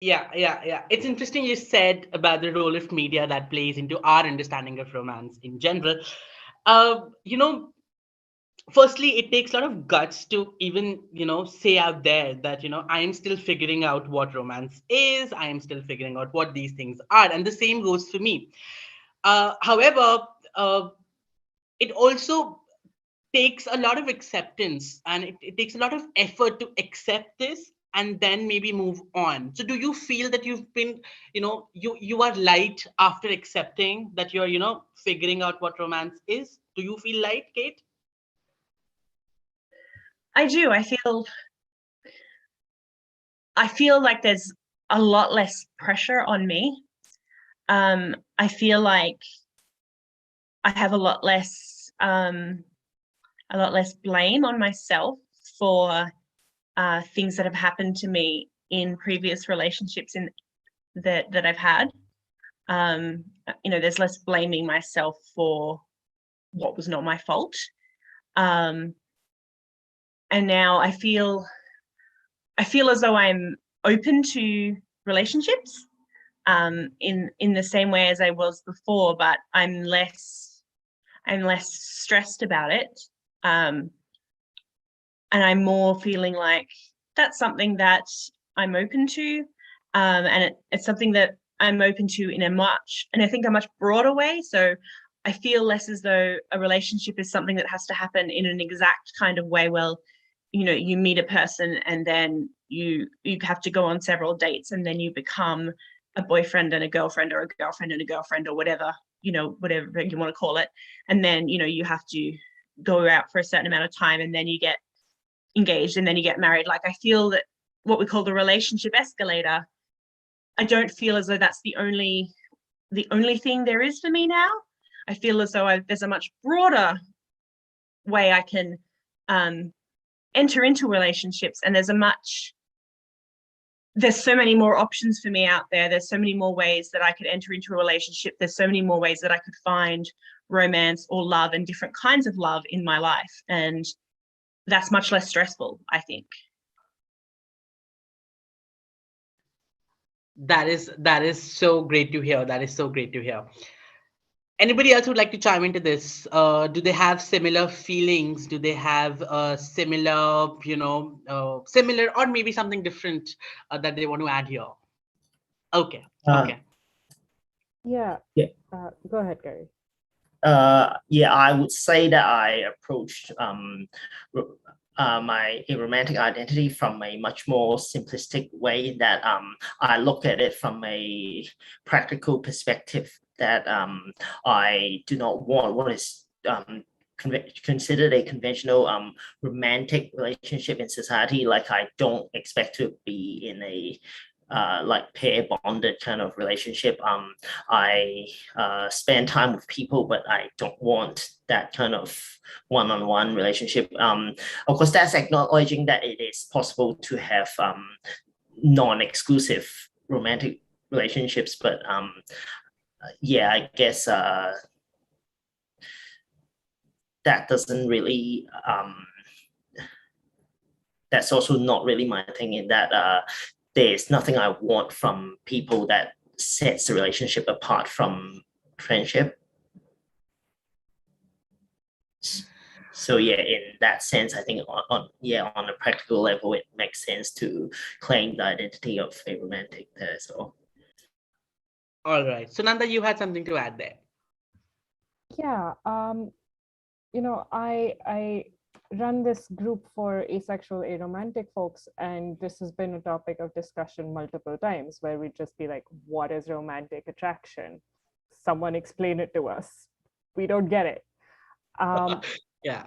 Yeah. It's interesting you said about the role of media that plays into our understanding of romance in general. You know, firstly, it takes a lot of guts to even, say out there that, I am still figuring out what romance is. I am still figuring out what these things are. And the same goes for me. However, uh, it also takes a lot of acceptance, and it takes a lot of effort to accept this and then maybe move on. So do you feel that you've been, you are light after accepting that you're, figuring out what romance is? Do you feel light, Kate? I do. I feel like there's a lot less pressure on me. I feel like I have a lot less blame on myself for things that have happened to me in previous relationships that I've had. There's less blaming myself for what was not my fault. Um, and now I feel as though I'm open to relationships in the same way as I was before, but I'm less stressed about it. Um, and I'm more feeling like that's something that I'm open to. And it's something that I'm open to in a much broader way. So I feel less as though a relationship is something that has to happen in an exact kind of way. Well, you meet a person and then you have to go on several dates and then you become a boyfriend and a girlfriend, or a girlfriend and a girlfriend, or whatever you want to call it. And then, you have to go out for a certain amount of time and then you get engaged and then you get married. Like, I feel that what we call the relationship escalator, I don't feel as though that's the only thing there is for me now. I feel as though there's a much broader way I can enter into relationships, and there's so many more options for me out there. There's so many more ways that I could enter into a relationship. There's so many more ways that I could find romance or love and different kinds of love in my life. And that's much less stressful, I think. That is so great to hear. That is so great to hear. Anybody else would like to chime into this? Do they have similar feelings? Do they have similar, similar or maybe something different that they want to add here? Okay, Uh, okay. Yeah. yeah, Go ahead, Gary. yeah, I would say that I approached my romantic identity from a much more simplistic way, in that I look at it from a practical perspective, that I do not want what is considered a conventional romantic relationship in society. Like, I don't expect to be in a like pair bonded kind of relationship. I spend time with people, but I don't want that kind of one-on-one relationship. Of course, that's acknowledging that it is possible to have non-exclusive romantic relationships, but yeah, I guess that doesn't really that's also not really my thing, in that there's nothing I want from people that sets the relationship apart from friendship. So yeah, in that sense, I think on a practical level, it makes sense to claim the identity of a romantic there as well. All right. So Nanda, you had something to add there. Yeah. I run this group for asexual aromantic folks, and this has been a topic of discussion multiple times, where we just be like, what is romantic attraction? Someone explain it to us. We don't get it. Yeah.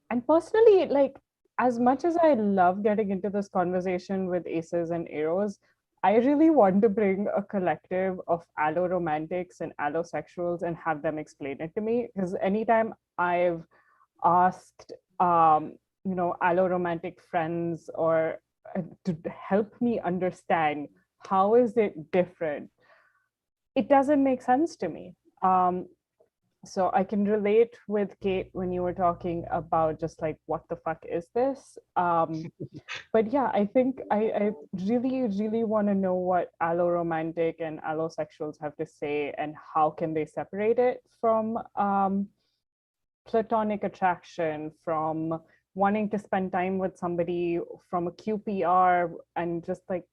And personally, like, as much as I love getting into this conversation with aces and eros, I really want to bring a collective of alloromantics and allosexuals and have them explain it to me. Because anytime I've asked, alloromantic friends or to help me understand how is it different, it doesn't make sense to me. So I can relate with Kate when you were talking about just like, what the fuck is this? But yeah, I think I really, really want to know what alloromantic and allosexuals have to say, and how can they separate it from platonic attraction, from wanting to spend time with somebody, from a QPR, and just like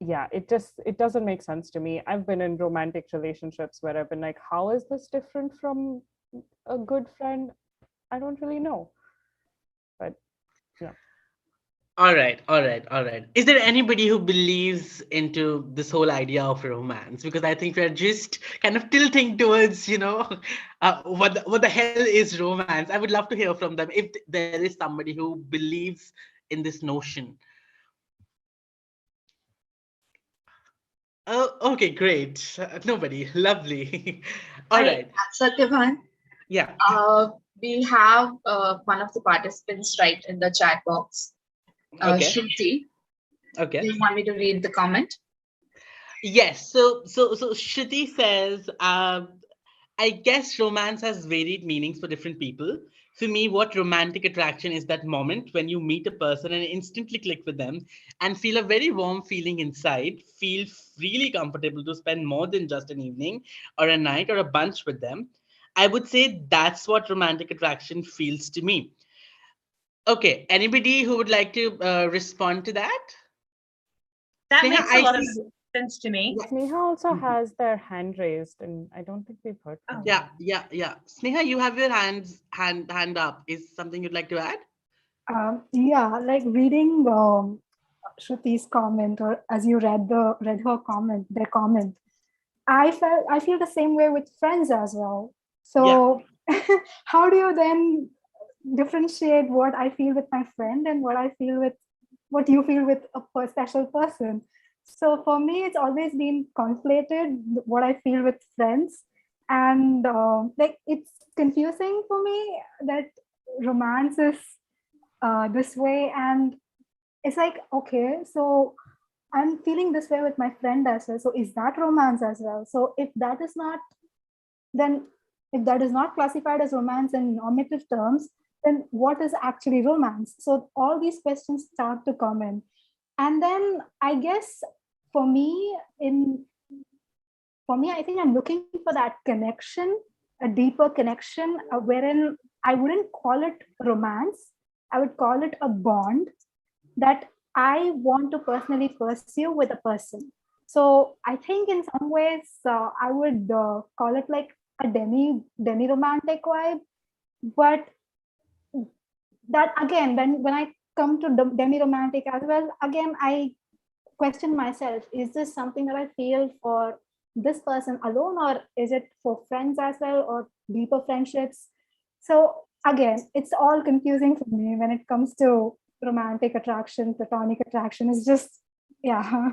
it doesn't make sense to me. I've been in romantic relationships where I've been like, how is this different from a good friend? I don't really know. But yeah. All right, all right, all right. Is there anybody who believes into this whole idea of romance? Because I think we're just kind of tilting towards, what the hell is romance? I would love to hear from them if there is somebody who believes in this notion. Oh, okay, great. Nobody. Lovely. All right. Satyavan, Yeah. we have one of the participants right in the chat box, Okay. Shruti. Okay. Do you want me to read the comment? Yes. So Shruti says, I guess romance has varied meanings for different people. For me, what romantic attraction is that moment when you meet a person and instantly click with them and feel a very warm feeling inside, feel really comfortable to spend more than just an evening or a night or a bunch with them. I would say that's what romantic attraction feels to me. Okay, anybody who would like to respond to that? That Sneha, makes a I lot of see. sense to me. Sneha also Mhm. has their hand raised, and I don't think we've heard from Yeah, them. yeah. Sneha, you have your hand up. Is something you'd like to add? Yeah, like reading Shruti's comment, or as you read her comment, their comment, I feel the same way with friends as well. Yeah. So how do you then differentiate what I feel with my friend and what you feel with a special person? So for me, it's always been conflated, what I feel with friends, and like it's confusing for me that romance is this way, and it's like, okay, so I'm feeling this way with my friend as well, so is that romance as well? So if that is not, then if that is not classified as romance in normative terms, then what is actually romance? So all these questions start to come in. And then I guess for me in I think I'm looking for that connection, a deeper connection, wherein I wouldn't call it romance, I would call it a bond that I want to personally pursue with a person. So I think in some ways I would call it like a demi romantic vibe. But that again, when I come to demi romantic as well, again I question myself: is this something that I feel for this person alone, or is it for friends as well, or deeper friendships? So again, it's all confusing for me when it comes to romantic attraction, platonic attraction. It's just, yeah.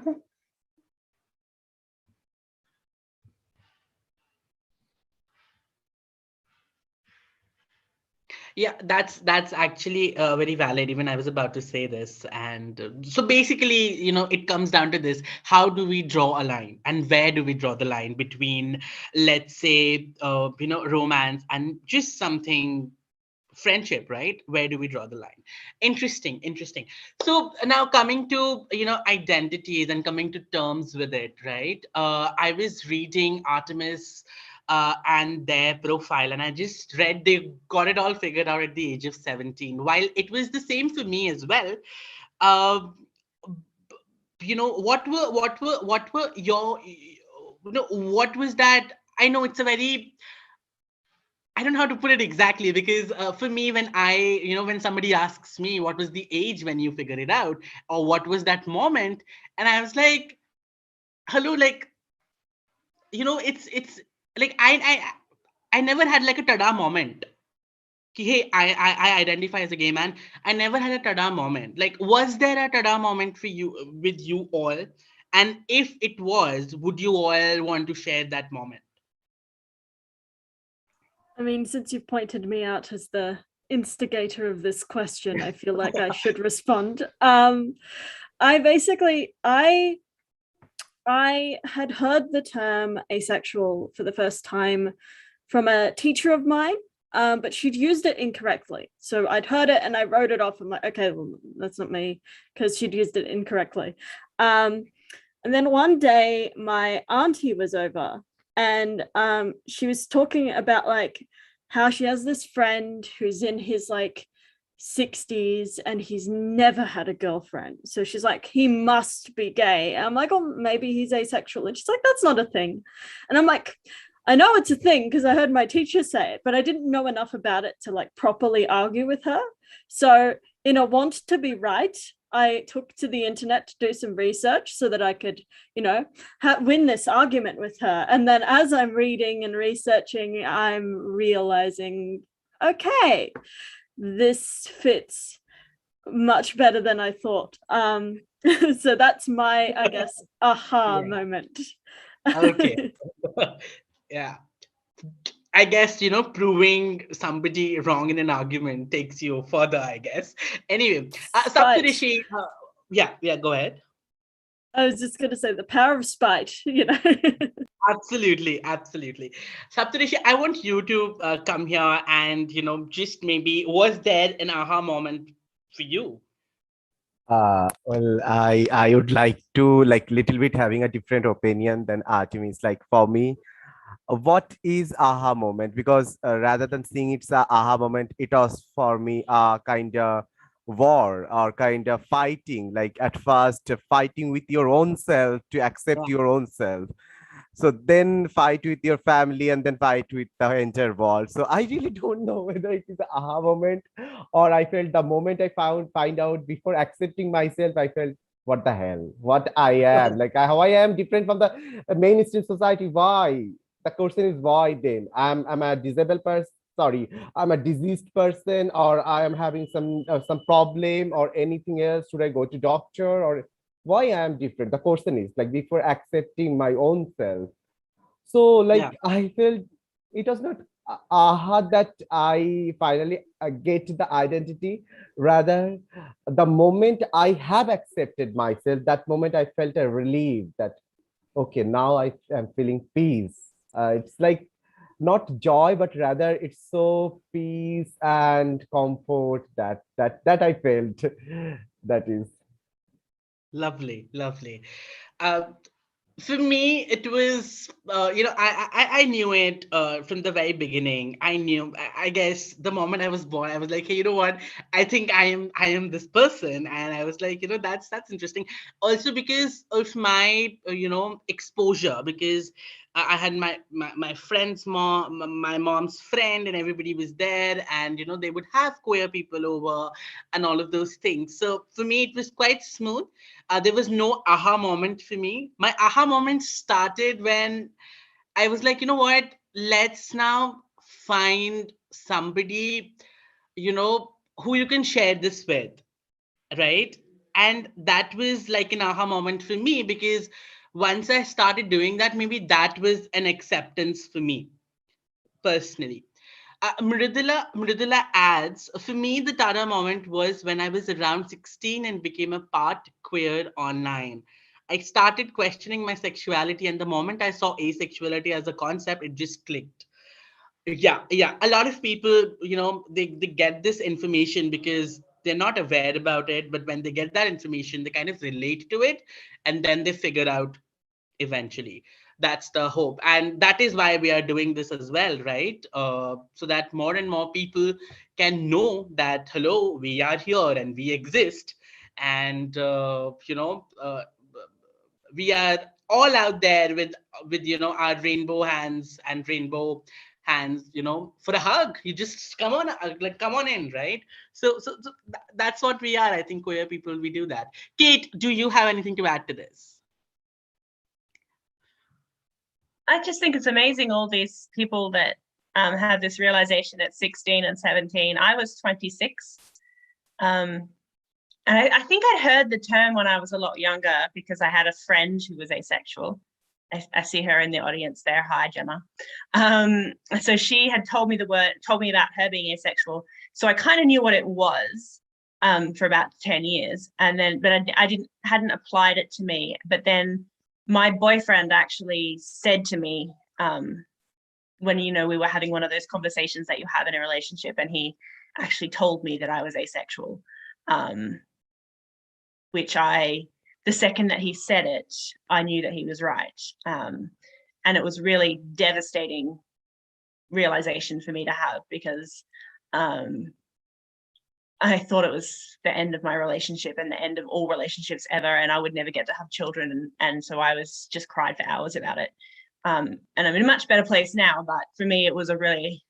Yeah, that's actually very valid. Even I was about to say this, and so basically, it comes down to this: how do we draw a line, and where do we draw the line between, let's say, romance and just something friendship, right? Where do we draw the line? Interesting, interesting. So now coming to identities and coming to terms with it, right? I was reading Artemis and their profile, and I just read they got it all figured out at the age of 17. While it was the same for me as well. uh, what were your, what was that? I know it's a very, I don't know how to put it exactly, because for me, when somebody asks me what was the age when you figured it out, or what was that moment, and I was like, hello, like, it's like I never had like a tada moment. Ki, hey, I identify as a gay man. I never had a tada moment. Like, was there a tada moment for you with you all? And if it was, would you all want to share that moment? I mean, since you've pointed me out as the instigator of this question, I feel like I should respond. I I had heard the term asexual for the first time from a teacher of mine, but she'd used it incorrectly. So I'd heard it and I wrote it off. I'm like, okay, well, that's not me, because she'd used it incorrectly. And then one day my auntie was over, and she was talking about like how she has this friend who's in his like 60s and he's never had a girlfriend. So she's like, he must be gay. And I'm like, oh, maybe he's asexual. And she's like, that's not a thing. And I'm like, I know it's a thing because I heard my teacher say it, but I didn't know enough about it to like properly argue with her. So in a want to be right, I took to the internet to do some research so that I could, you know, win this argument with her. And then as I'm reading and researching, I'm realizing, okay, this fits much better than I thought. So that's my, I guess, aha moment. Okay. Yeah. I guess, proving somebody wrong in an argument takes you further, I guess. Anyway, Saptarishi, yeah, go ahead. I was just going to say the power of spite, Absolutely. Saptarishi, I want you to come here and, just maybe, was there an aha moment for you? Well, I would like to like little bit having a different opinion than Artemis. Like for me, what is aha moment? Because rather than seeing it's a aha moment, it was for me a kind of war or kind of fighting. Like at first, fighting with your own self to accept your own self. So then fight with your family and then fight with the entire world. So I really don't know whether it is an aha moment or I felt the moment I find out before accepting myself, I felt what the hell, what I am, like how I am different from the mainstream society. Why? The question is why then? I'm a disabled person. Sorry, I'm a diseased person, or I am having some problem or anything else. Should I go to doctor or why I am different? The question is like before accepting my own self. So like I felt it was not aha that I finally get the identity. Rather, the moment I have accepted myself, that moment I felt a relief that okay, now I am feeling peace. It's like not joy, but rather it's so peace and comfort that I felt. That is Lovely. Uh, for me, it was, I knew it from the very beginning. I knew, I guess, the moment I was born, I was like, hey, you know what? I think I am this person, and I was like, that's interesting. Also because of my, exposure, because I had my friend's mom, my mom's friend, and everybody was there, and they would have queer people over, and all of those things. So for me, it was quite smooth. There was no aha moment for me. My aha moment started when I was like, you know what? Let's now find somebody, who you can share this with, right? And that was like an aha moment for me, because once I started doing that, maybe that was an acceptance for me personally. Mridula adds, for me, the Tara moment was when I was around 16 and became a part queer online. I started questioning my sexuality, and the moment I saw asexuality as a concept, it just clicked. Yeah. A lot of people, they get this information because they're not aware about it. But when they get that information, they kind of relate to it, and then they figure out eventually. That's the hope, and that is why we are doing this as well, right? So that more and more people can know that, hello, we are here and we exist, and we are all out there with our rainbow hands and rainbow hands, for a hug. You just come on, like, come on in, right? So that's what we are. I think queer people, we do that. Kate, do you have anything to add to this? I just think it's amazing, all these people that have this realization at 16 and 17. I was 26. And I think I'd heard the term when I was a lot younger because I had a friend who was asexual. I see her in the audience there. Hi, Gemma. So she had told me about her being asexual. So I kind of knew what it was for about 10 years. And then, but I hadn't applied it to me. But then my boyfriend actually said to me, when, you know, we were having one of those conversations that you have in a relationship, and he actually told me that I was asexual, which the second that he said it, I knew that he was right. And it was really devastating realization for me to have, because I thought it was the end of my relationship and the end of all relationships ever, and I would never get to have children. And so I was just cried for hours about it. And I'm in a much better place now, but for me, it was a really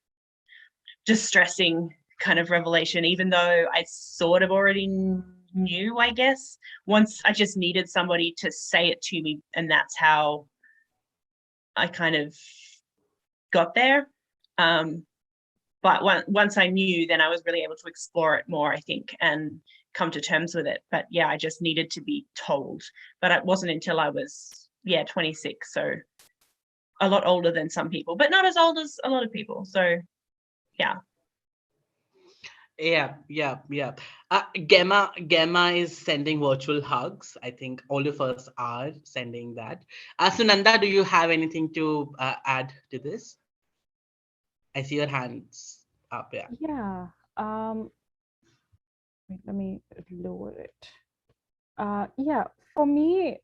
distressing kind of revelation, even though I sort of already knew, I guess. Once I just needed somebody to say it to me, and that's how I kind of got there. But once I knew, then I was really able to explore it more, I think, and come to terms with it. But yeah, I just needed to be told. But it wasn't until I was, 26, so a lot older than some people, but not as old as a lot of people. So yeah. Yeah. Gemma is sending virtual hugs. I think all of us are sending that. Sunanda, do you have anything to add to this? I see your hands up. Yeah. Wait, let me lower it. Yeah, for me,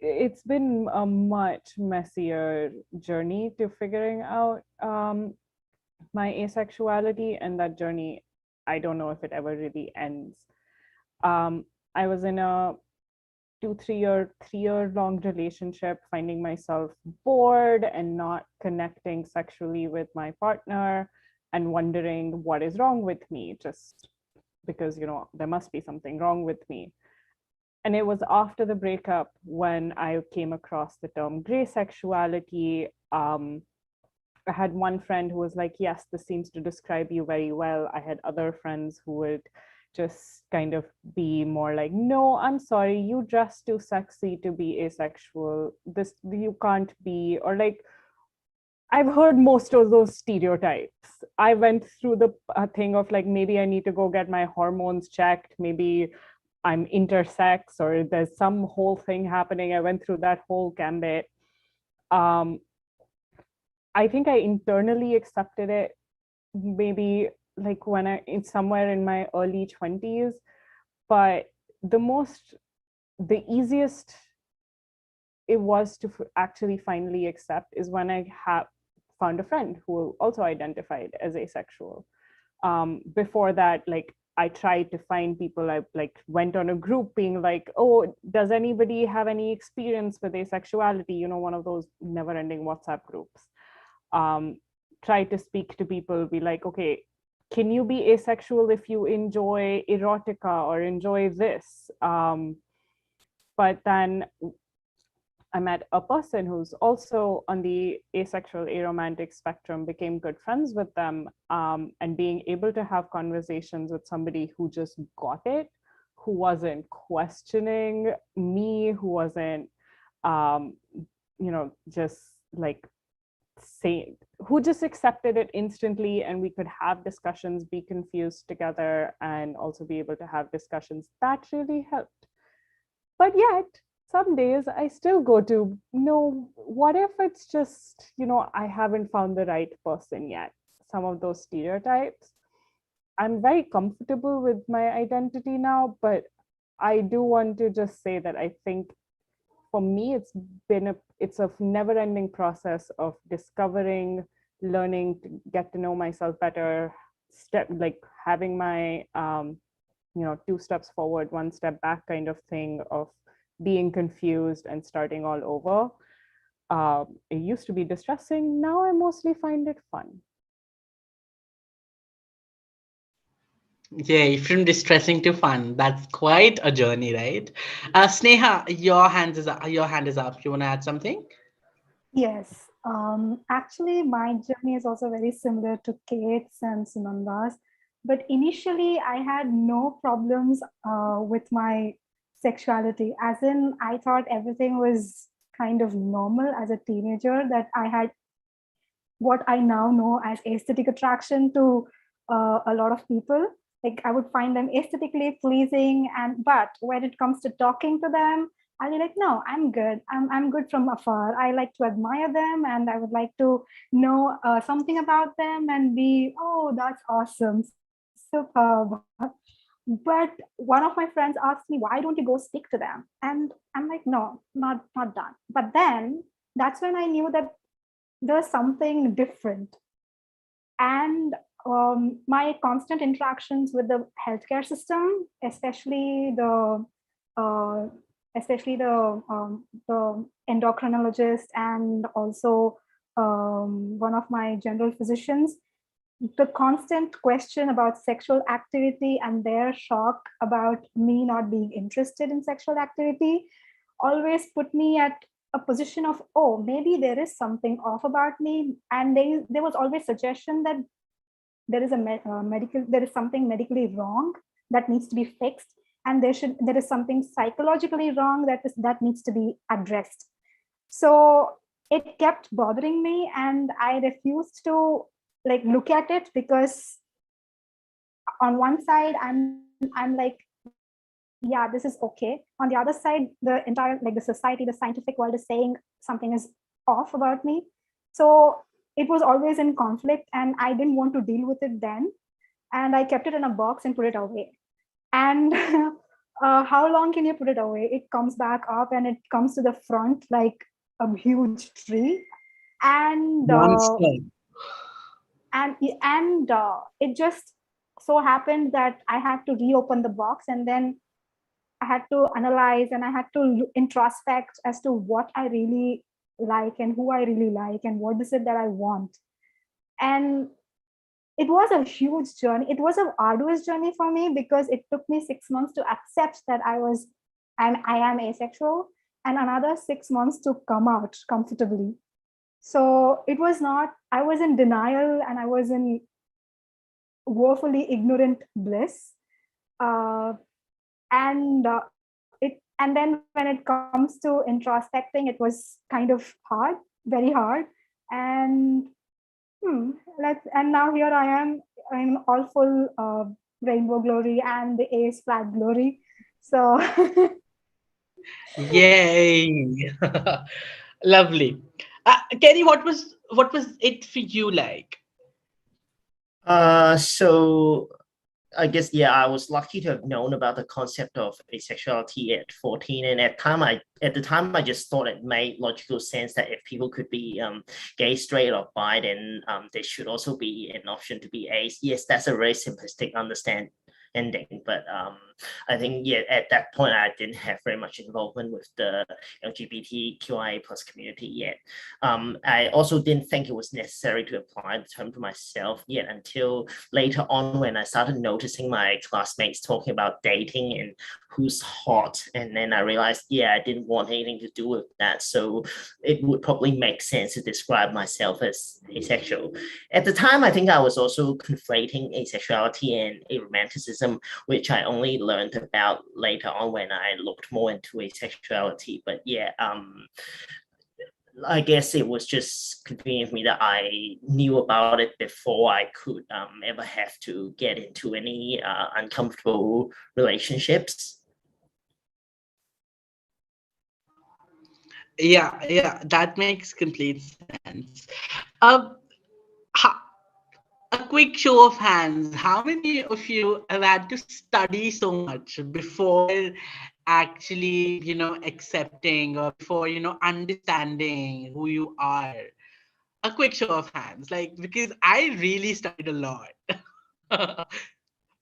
it's been a much messier journey to figuring out my asexuality, and that journey, I don't know if it ever really ends. I was in a 3-year long relationship, finding myself bored and not connecting sexually with my partner, and wondering what is wrong with me, just because, you know, there must be something wrong with me. And it was after the breakup when I came across the term gray sexuality. I had one friend who was like, yes, this seems to describe you very well. I had other friends who would just kind of be more like, no, I'm sorry, you dress too sexy to be asexual. This, you can't be, or like, I've heard most of those stereotypes. I went through the thing of like, maybe I need to go get my hormones checked. Maybe I'm intersex, or there's some whole thing happening. I went through that whole gambit. I think I internally accepted it maybe like when it's somewhere in my early 20s, but the easiest it was to actually finally accept is when I found a friend who also identified as asexual. Before that, like, I tried to find people. I like went on a group being like, oh, does anybody have any experience with asexuality? You know, one of those never-ending WhatsApp groups. Try to speak to people, be like, okay, can you be asexual if you enjoy erotica or enjoy this? But then I met a person who's also on the asexual aromantic spectrum, became good friends with them, and being able to have conversations with somebody who just got it, who wasn't questioning me, who wasn't, just like who just accepted it instantly, and we could have discussions, be confused together, and also be able to have discussions. That really helped. But yet, some days I still go to, no, what if it's just, I haven't found the right person yet? Some of those stereotypes. I'm very comfortable with my identity now, but I do want to just say that I think for me, it's a never-ending process of discovering, learning to get to know myself better, having my 2 steps forward, 1 step back kind of thing, of being confused and starting all over. It used to be distressing. Now I mostly find it fun. Yeah, from distressing to fun. That's quite a journey, right? Sneha, your hand is up. You want to add something? Yes. Actually, my journey is also very similar to Kate's and Sunanda's. But initially, I had no problems with my sexuality. As in, I thought everything was kind of normal as a teenager, that I had what I now know as aesthetic attraction to a lot of people. Like, I would find them aesthetically pleasing, but when it comes to talking to them, I'll be like, no, I'm good. I'm good from afar. I like to admire them, and I would like to know something about them and be, oh, that's awesome, superb. But one of my friends asked me, why don't you go speak to them? And I'm like, no, not done. But then that's when I knew that there's something different. And my constant interactions with the healthcare system, uh, especially the endocrinologist, and also one of my general physicians, the constant question about sexual activity and their shock about me not being interested in sexual activity always put me at a position of, oh, maybe there is something off about me. And there was always suggestion that there is there is something medically wrong that needs to be fixed, and there is something psychologically wrong that needs to be addressed. So it kept bothering me, and I refused to like look at it, because on one side I'm like, yeah, this is okay. On the other side, the entire, like, the society, the scientific world is saying something is off about me. So it was always in conflict, and I didn't want to deal with it then. And I kept it in a box and put it away. And how long can you put it away? It comes back up and it comes to the front like a huge tree. And Monster. It just so happened that I had to reopen the box, and then I had to analyze, and I had to introspect as to what I really like and who I really like and what is it that I want. And it was a huge journey. It was an arduous journey for me, because it took me 6 months to accept that I am asexual, and another 6 months to come out comfortably. So it was not, I was in denial, and I was in woefully ignorant bliss. Uh, and and then when it comes to introspecting, it was kind of hard, very hard. And and now here I am in all full rainbow glory and the ace flag glory. So Yay. Lovely. Kenny, what was it for you like? So I guess, yeah, I was lucky to have known about the concept of asexuality at 14, and at the time I just thought it made logical sense that if people could be gay, straight, or bi, then there should also be an option to be ace. Yes, that's a very simplistic understanding, but I think, yeah, at that point I didn't have very much involvement with the LGBTQIA plus community yet. I also didn't think it was necessary to apply the term to myself yet until later on, when I started noticing my classmates talking about dating and who's hot, and then I realized, yeah, I didn't want anything to do with that, so it would probably make sense to describe myself as asexual. At the time, I think I was also conflating asexuality and aromanticism, which I only learned about later on when I looked more into asexuality. But yeah, I guess it was just convenient for me that I knew about it before I could ever have to get into any uncomfortable relationships. Yeah, that makes complete sense. Um, ho- a quick show of hands. How many of you have had to study so much before actually, accepting, or before, understanding who you are? A quick show of hands, like, because I really studied a lot.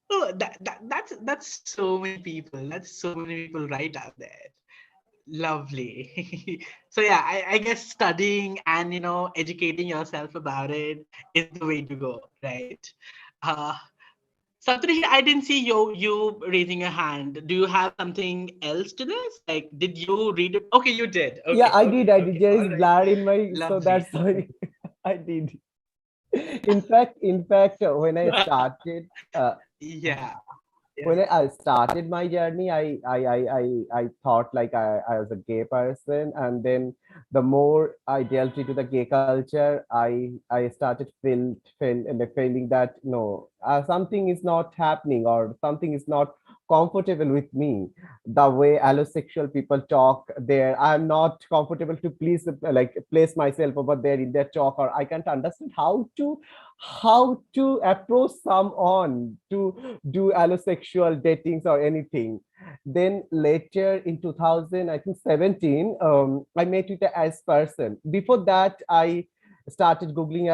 Oh, that's so many people. That's so many people right out there. Lovely. So yeah, I guess studying and educating yourself about it is the way to go, right? Uh, Saptarishi, I didn't see you raising a hand. Do you have something else to this? Like, did you read it? Okay, you did. Yeah, Okay, I okay, did. I did. okay. There All is right. blood in my, so Lovely. that's why I did. In fact, when I started, Yeah. when I started my journey, I thought like I was a gay person, and then the more I delved into the gay culture, I started feeling that no, something is not happening, or something is not comfortable with me. The way allosexual people talk there, I'm not comfortable to please like place myself over there in their talk, or I can't understand how to approach someone to do allosexual datings or anything. Then later in 2017, I met with a as person. Before that, I started googling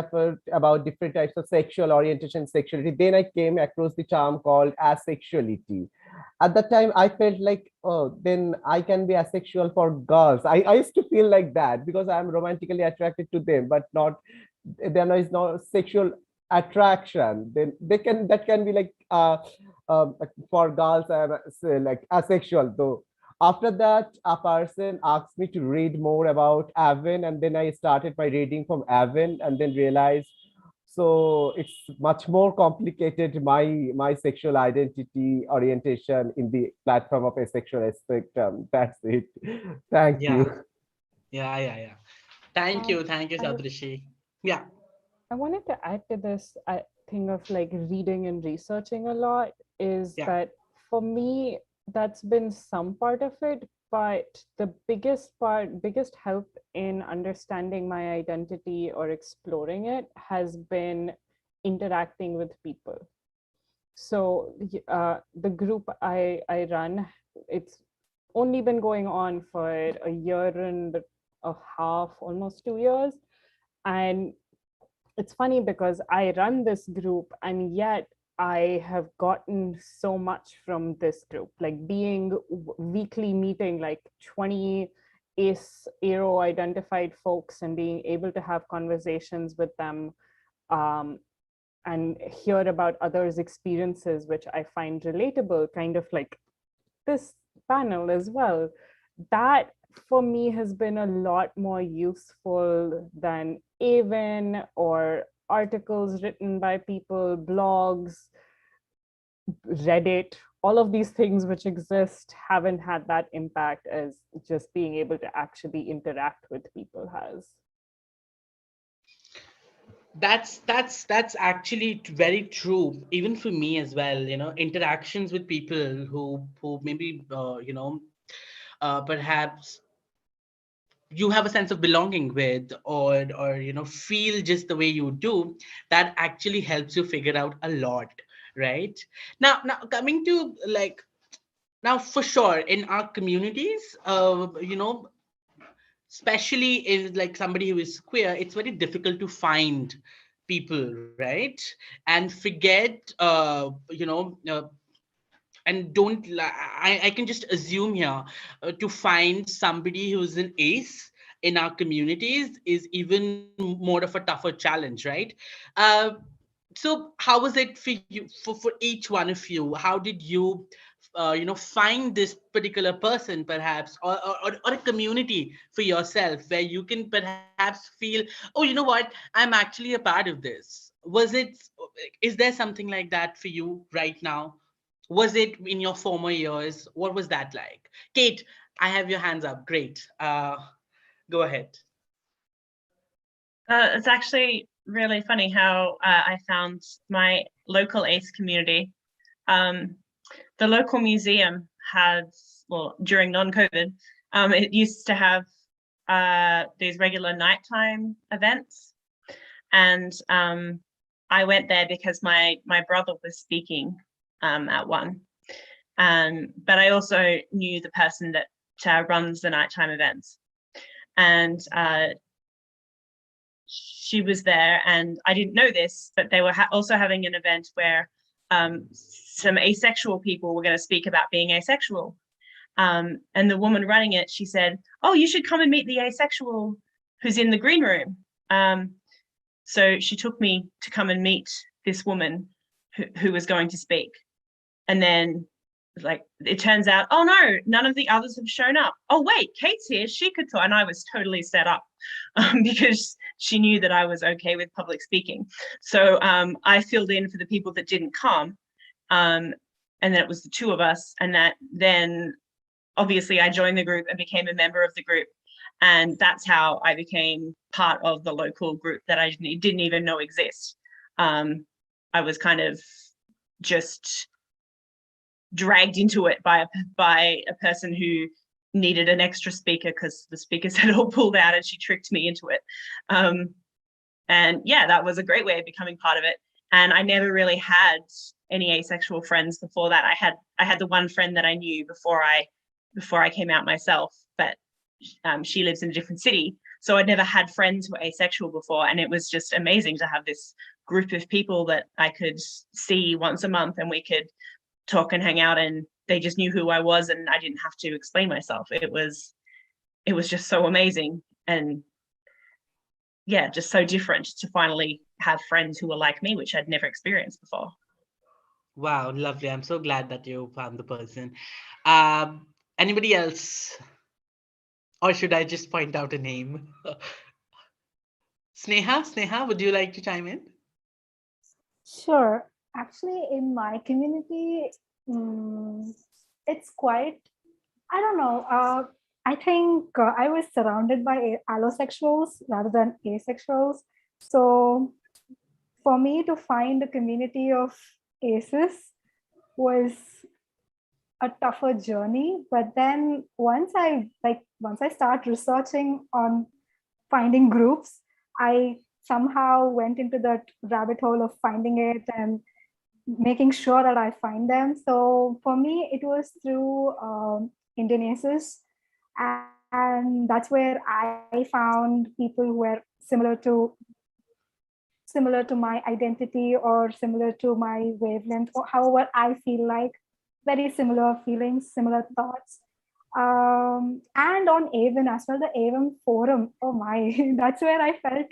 about different types of sexual orientation, sexuality. Then I came across the term called asexuality. At that time I felt like, oh, then I can be asexual for girls. I used to feel like that because I'm romantically attracted to them, but not, there is no sexual attraction. Then that can be like for girls I'm like asexual. Though after that, a person asked me to read more about Avon, and then I started my reading from Avon, and then realized, so it's much more complicated, my sexual identity orientation in the platform of asexual spectrum. That's it. Thank Yeah, you. yeah. Thank you, I, Sadrishi. Yeah, I wanted to add to this thing of like reading and researching a lot is yeah. that for me, that's been some part of it, but the biggest help in understanding my identity or exploring it has been interacting with people. So the group I run, it's only been going on for a year and a half, almost 2 years. And it's funny because I run this group, and yet I have gotten so much from this group, like being weekly meeting like 20 ARO identified folks and being able to have conversations with them, and hear about others' experiences, which I find relatable, kind of like this panel as well. That for me has been a lot more useful than Avon or articles written by people, blogs, Reddit. All of these things which exist haven't had that impact as just being able to actually interact with people has. That's actually very true, even for me as well. Interactions with people who maybe perhaps you have a sense of belonging with, or feel just the way you do, that actually helps you figure out a lot, right? Now coming to like, now for sure in our communities, especially in like somebody who is queer, it's very difficult to find people, right? And forget and I can just assume here, to find somebody who's an ace in our communities is even more of a tougher challenge, right? uh, so how was it for you, for each one of you? How did you find this particular person, perhaps, or a community for yourself where you can perhaps feel, oh, you know what, I'm actually a part of this? Was it, is there something like that for you right now? Was it in your former years? What was that like? Kate, I have your hands up. Great. Go ahead. It's actually really funny how I found my local ACE community. The local museum has, well, during non-COVID, it used to have these regular nighttime events. And I went there because my brother was speaking at one. But I also knew the person that runs the nighttime events. And she was there, and I didn't know this, but they were also having an event where some asexual people were going to speak about being asexual. And the woman running it, she said, oh, you should come and meet the asexual who's in the green room. So she took me to come and meet this woman who was going to speak. And then like it turns out, oh no, none of the others have shown up. Oh wait, Kate's here, she could talk. And I was totally set up because she knew that I was okay with public speaking. So I filled in for the people that didn't come, and then it was the two of us. And then obviously I joined the group and became a member of the group, and that's how I became part of the local group that I didn't even know exist. I was kind of just dragged into it by a person who needed an extra speaker because the speakers had all pulled out, and she tricked me into it. And yeah, that was a great way of becoming part of it. And I never really had any asexual friends before that. I had the one friend that I knew before I came out myself, but she lives in a different city. So I'd never had friends who were asexual before. And it was just amazing to have this group of people that I could see once a month, and we could talk and hang out, and they just knew who I was, and I didn't have to explain myself. It was just so amazing. And yeah, just so different to finally have friends who were like me, which I'd never experienced before. Wow, lovely. I'm so glad that you found the person. Anybody else? Or should I just point out a name? Sneha, would you like to chime in? Sure. Actually, in my community, it's quite, I don't know. I think I was surrounded by allosexuals rather than asexuals. So for me to find a community of aces was a tougher journey. But then once I start researching on finding groups, I somehow went into that rabbit hole of finding it and making sure that I find them. So for me, it was through Indian aces. And that's where I found people who were similar to my identity, or similar to my wavelength, or however I feel like, very similar feelings, similar thoughts. And on AVEN as well, the AVEN forum, oh my, that's where I felt,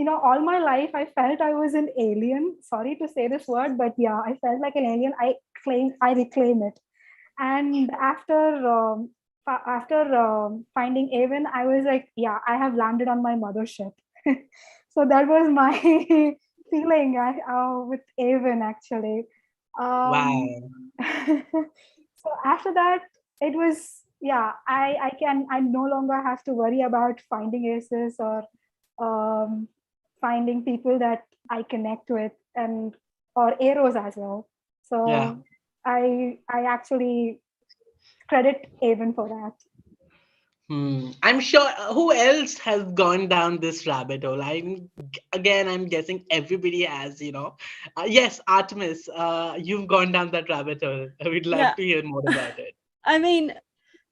all my life I felt I was an alien. Sorry to say this word, but yeah, I felt like an alien. I reclaim it. And after finding AVEN, I was like, yeah, I have landed on my mothership. So that was my feeling with AVEN, actually. Wow. So after that, it was, yeah, I no longer have to worry about finding aces, or finding people that I connect with, or arrows as well. So Yeah. I actually credit AVEN for that. I'm sure who else has gone down this rabbit hole? I'm guessing everybody has, yes, Artemis, you've gone down that rabbit hole. We'd love to hear more about it. I mean,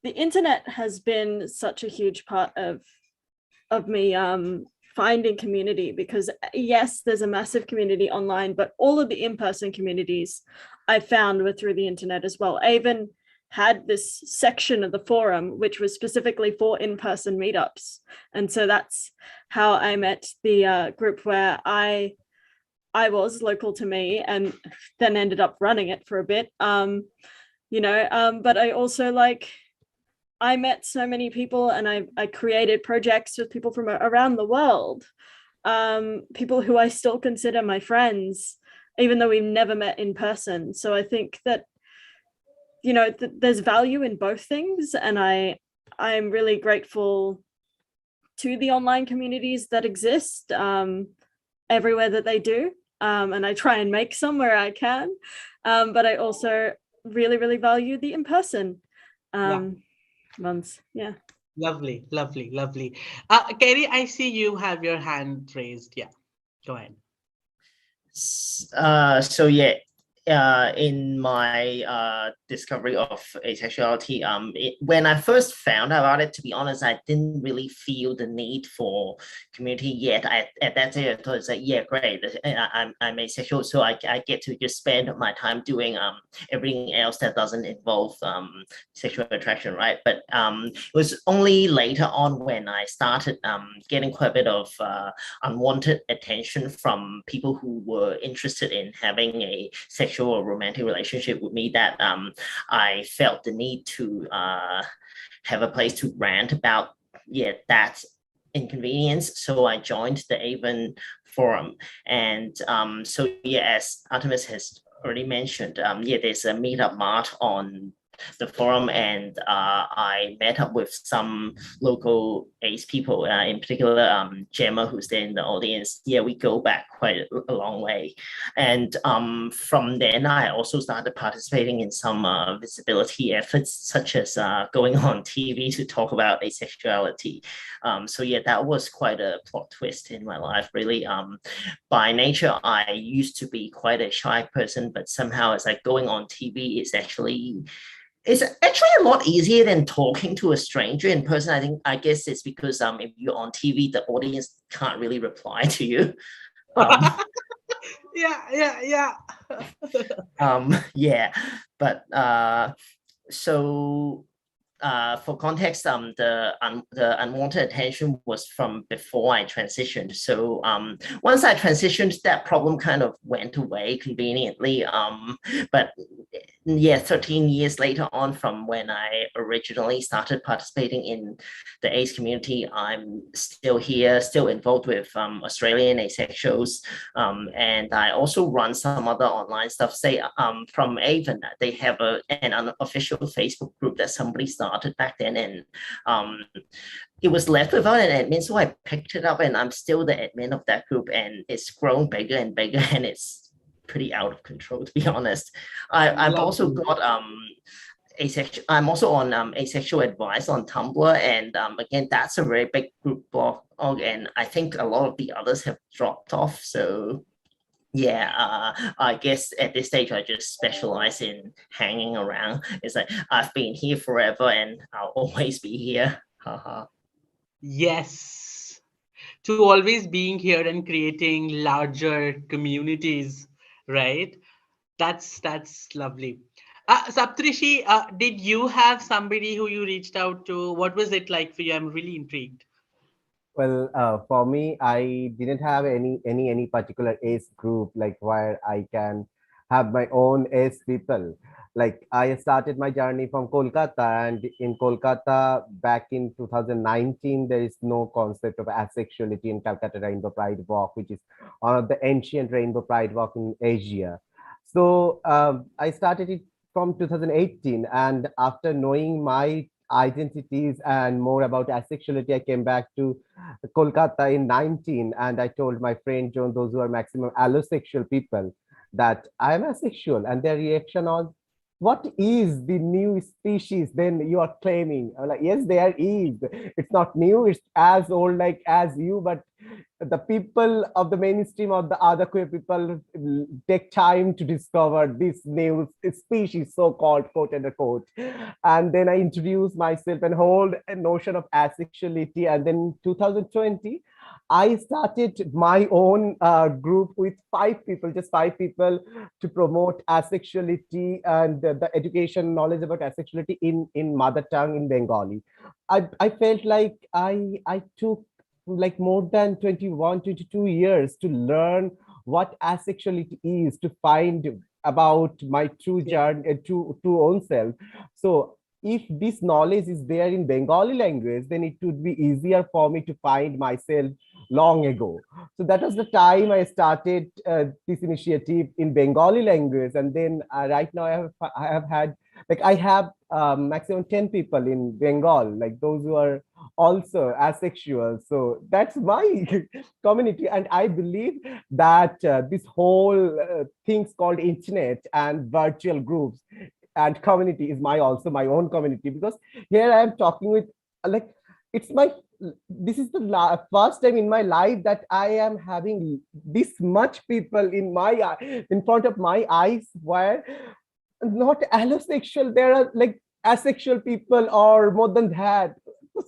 the internet has been such a huge part of me finding community, because yes, there's a massive community online, but all of the in-person communities I found were through the internet as well. I even had this section of the forum which was specifically for in-person meetups, and so that's how I met the group where I was local to me, and then ended up running it for a bit. But I also I met so many people, and I created projects with people from around the world, people who I still consider my friends, even though we've never met in person. So I think that, there's value in both things. And I'm really grateful to the online communities that exist everywhere that they do. And I try and make some where I can. But I also really, really value the in-person ones. Yeah. Lovely. Kerry, I see you have your hand raised. Yeah, go ahead. So yeah, in my discovery of asexuality, when I first found out about it, to be honest, I didn't really feel the need for community yet. At that time, I thought it's like, yeah, great, I'm asexual, so I get to just spend my time doing everything else that doesn't involve sexual attraction, right? But it was only later on when I started getting quite a bit of unwanted attention from people who were interested in having a sexual or romantic relationship with me that I felt the need to have a place to rant about that inconvenience. So I joined the AVEN forum, and as Artemis has already mentioned, there's a meetup mart on the forum, and I met up with some local ace people, in particular Gemma, who's there in the audience. Yeah, we go back quite a long way. And from then, I also started participating in some visibility efforts, such as going on TV to talk about asexuality. So yeah, that was quite a plot twist in my life, really. By nature, I used to be quite a shy person, but somehow it's like going on TV is actually a lot easier than talking to a stranger in person. I guess it's because if you're on TV, the audience can't really reply to you. Yeah. Yeah, but so for context, the unwanted attention was from before I transitioned. So once I transitioned, that problem kind of went away conveniently. But yeah, 13 years later on from when I originally started participating in the ace community, I'm still here, still involved with Australian asexuals, and I also run some other online stuff. Say from Avon, they have an unofficial Facebook group that somebody started back then, and it was left without an admin, so I picked it up, and I'm still the admin of that group, and it's grown bigger and bigger, and it's pretty out of control, to be honest. I've also got asexual. I'm also on asexual advice on Tumblr, and again, that's a very big group blog, and I think a lot of the others have dropped off. So yeah, I guess at this stage I just specialize in hanging around. It's like I've been here forever, and I'll always be here. Haha. Yes. To always being here and creating larger communities, right? That's lovely. Saptrishi, did you have somebody who you reached out to? What was it like for you? I'm really intrigued. Well, for me, I didn't have any particular ace group like where I can have my own ace people. Like I started my journey from Kolkata, and in Kolkata back in 2019, there is no concept of asexuality in Calcutta Rainbow Pride Walk, which is one of the ancient Rainbow Pride Walk in Asia. So I started it from 2018, and after knowing my identities and more about asexuality, I came back to Kolkata in 19, and I told my friend John, those who are maximum allosexual people, that I am asexual, and their reaction was, "What is the new species then you are claiming?" I'm like, "Yes, there is. It's not new. It's as old like as you, but the people of the mainstream or the other queer people take time to discover this new species, so-called quote and unquote." And then I introduced myself and hold a notion of asexuality. And then 2020, I started my own group with 5 people, just 5 people, to promote asexuality and the education knowledge about asexuality in mother tongue in Bengali. I felt like I took like more than 21, 22 years to learn what asexuality is, to find about my true journey, true own self. So if this knowledge is there in Bengali language, then it would be easier for me to find myself long ago. So that was the time I started this initiative in Bengali language. And then right now I have had, like I have maximum 10 people in Bengal, like those who are also asexual. So that's my community. And I believe that this whole things called internet and virtual groups and community is also my own community, because here I am talking with like it's my this is the first time in my life that I am having this much people in front of my eyes, where not allosexual, there are like asexual people or more than that.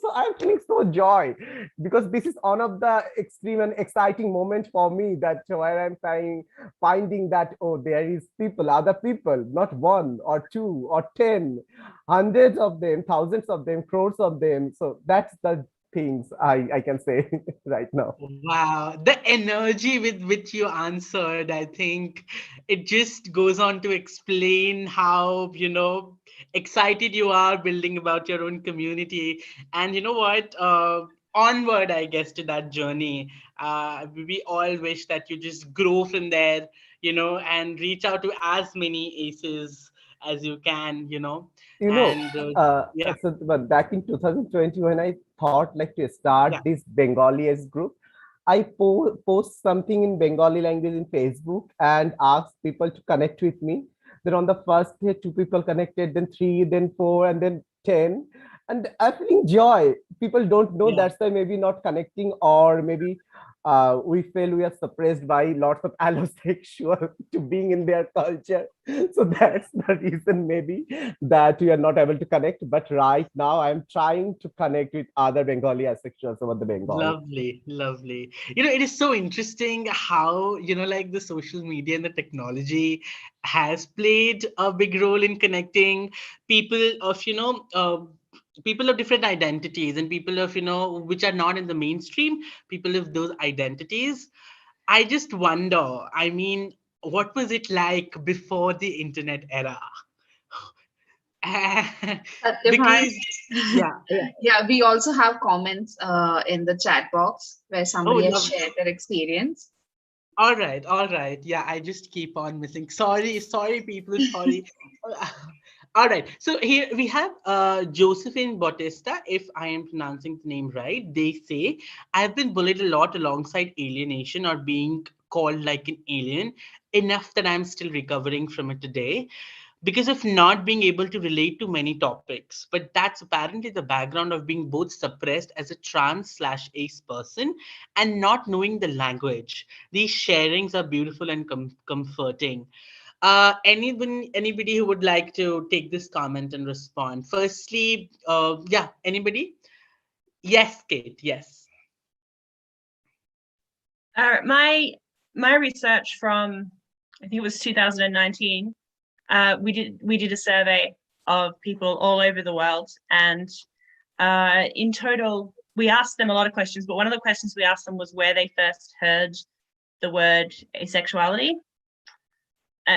So I'm feeling so joy, because this is one of the extreme and exciting moments for me, that where I'm finding that, oh, there is people, other people, not one or two or 10, hundreds of them, thousands of them, crores of them. So that's the things I can say right now. Wow, the energy with which you answered, I think it just goes on to explain how, excited you are building about your own community. And you know what? Onward, I guess, to that journey. We all wish that you just grow from there, and reach out to as many aces as you can. You know, And yeah, so but back in 2020, when I thought like to start yeah. this Bengali as group, I post something in Bengali language in Facebook and asked people to connect with me. Then on the first day, 2 people connected, then 3, then 4, and then 10. And I'm feeling joy. People don't know, Yeah. that's why maybe not connecting, or maybe we feel we are suppressed by lots of allosexual to being in their culture. So that's the reason maybe that we are not able to connect. But right now, I'm trying to connect with other Bengali asexuals over the Bengal. Lovely, lovely. It is so interesting how, like the social media and the technology has played a big role in connecting people of, people of different identities and people of, which are not in the mainstream, people of those identities. I just wonder, I mean, what was it like before the internet era? Satyabhan. Because, yeah, yeah. Yeah, we also have comments in the chat box where Oh, somebody has lovely. shared their experience. All right, all right. Yeah, I just keep on missing. Sorry, sorry, people. Sorry. All right. So here we have Josephine Bautista, if I am pronouncing the name right. They say, I've been bullied a lot alongside alienation or being called like an alien, enough that I'm still recovering from it today because of not being able to relate to many topics. But that's apparently the background of being both suppressed as a trans slash ace person and not knowing the language. These sharings are beautiful and comforting. Anybody who would like to take this comment and respond? Firstly, yeah, anybody? Yes, Kate. Yes. My research from, I think it was 2019. We did a survey of people all over the world, and in total, we asked them a lot of questions. But one of the questions we asked them was where they first heard the word asexuality.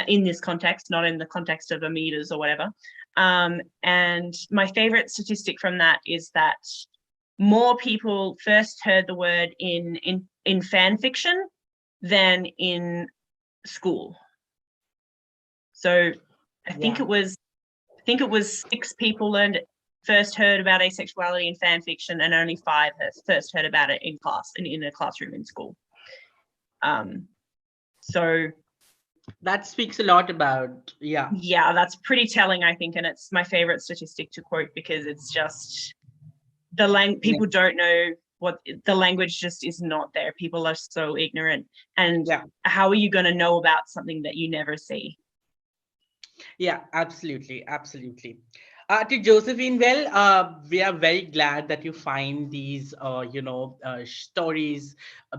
In this context, not in the context of Amidas or whatever. And my favorite statistic from that is that more people first heard the word in fan fiction than in school. So I think it was 6 people first heard about asexuality in fan fiction, and only 5 first heard about it in class, in a classroom in school. So that speaks a lot about, yeah, that's pretty telling, I think, and it's my favorite statistic to quote because it's just people don't know what the language just is not there. People are so ignorant, and how are you going to know about something that you never see? Yeah, absolutely, absolutely. To Josephine, well, we are very glad that you find these, stories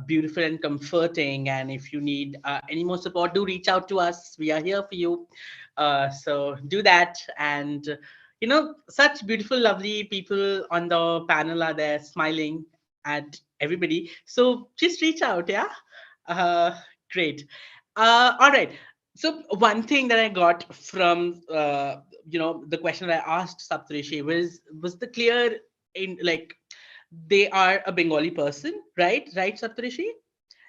beautiful and comforting. And if you need any more support, do reach out to us. We are here for you. So do that. And, such beautiful, lovely people on the panel are there smiling at everybody. So just reach out, yeah? Great. All right. So one thing that I got from the question that I asked Saptarishi was the clear in like they are a Bengali person, right? Right, Saptarishi?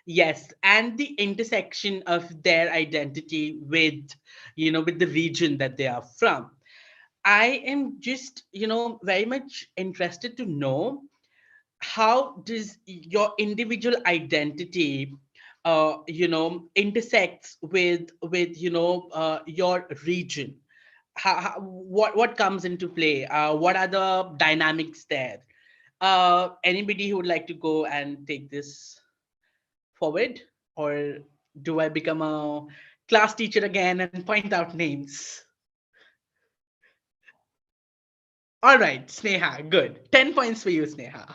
Yes, and the intersection of their identity with with the region that they are from. I am just very much interested to know how does your individual identity intersects with your region. What comes into play, what are the dynamics there? Anybody who would like to go and take this forward, or do I become a class teacher again and point out names? All right, Sneha, good. 10 points for you, Sneha.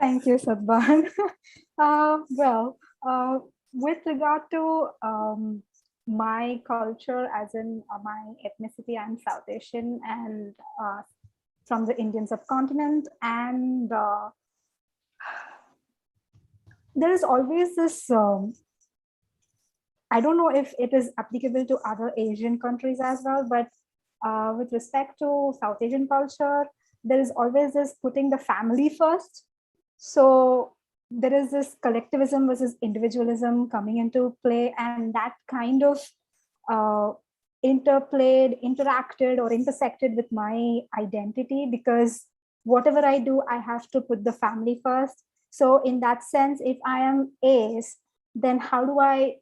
Thank you, Sadban. With regard to my culture, as in my ethnicity, I'm South Asian and from the Indian subcontinent, and there is always this. I don't know if it is applicable to other Asian countries as well, but with respect to South Asian culture, there is always this putting the family first. So there is this collectivism versus individualism coming into play, and that kind of interacted, or intersected with my identity, because whatever I do, I have to put the family first. So in that sense, if I am ace, then how do I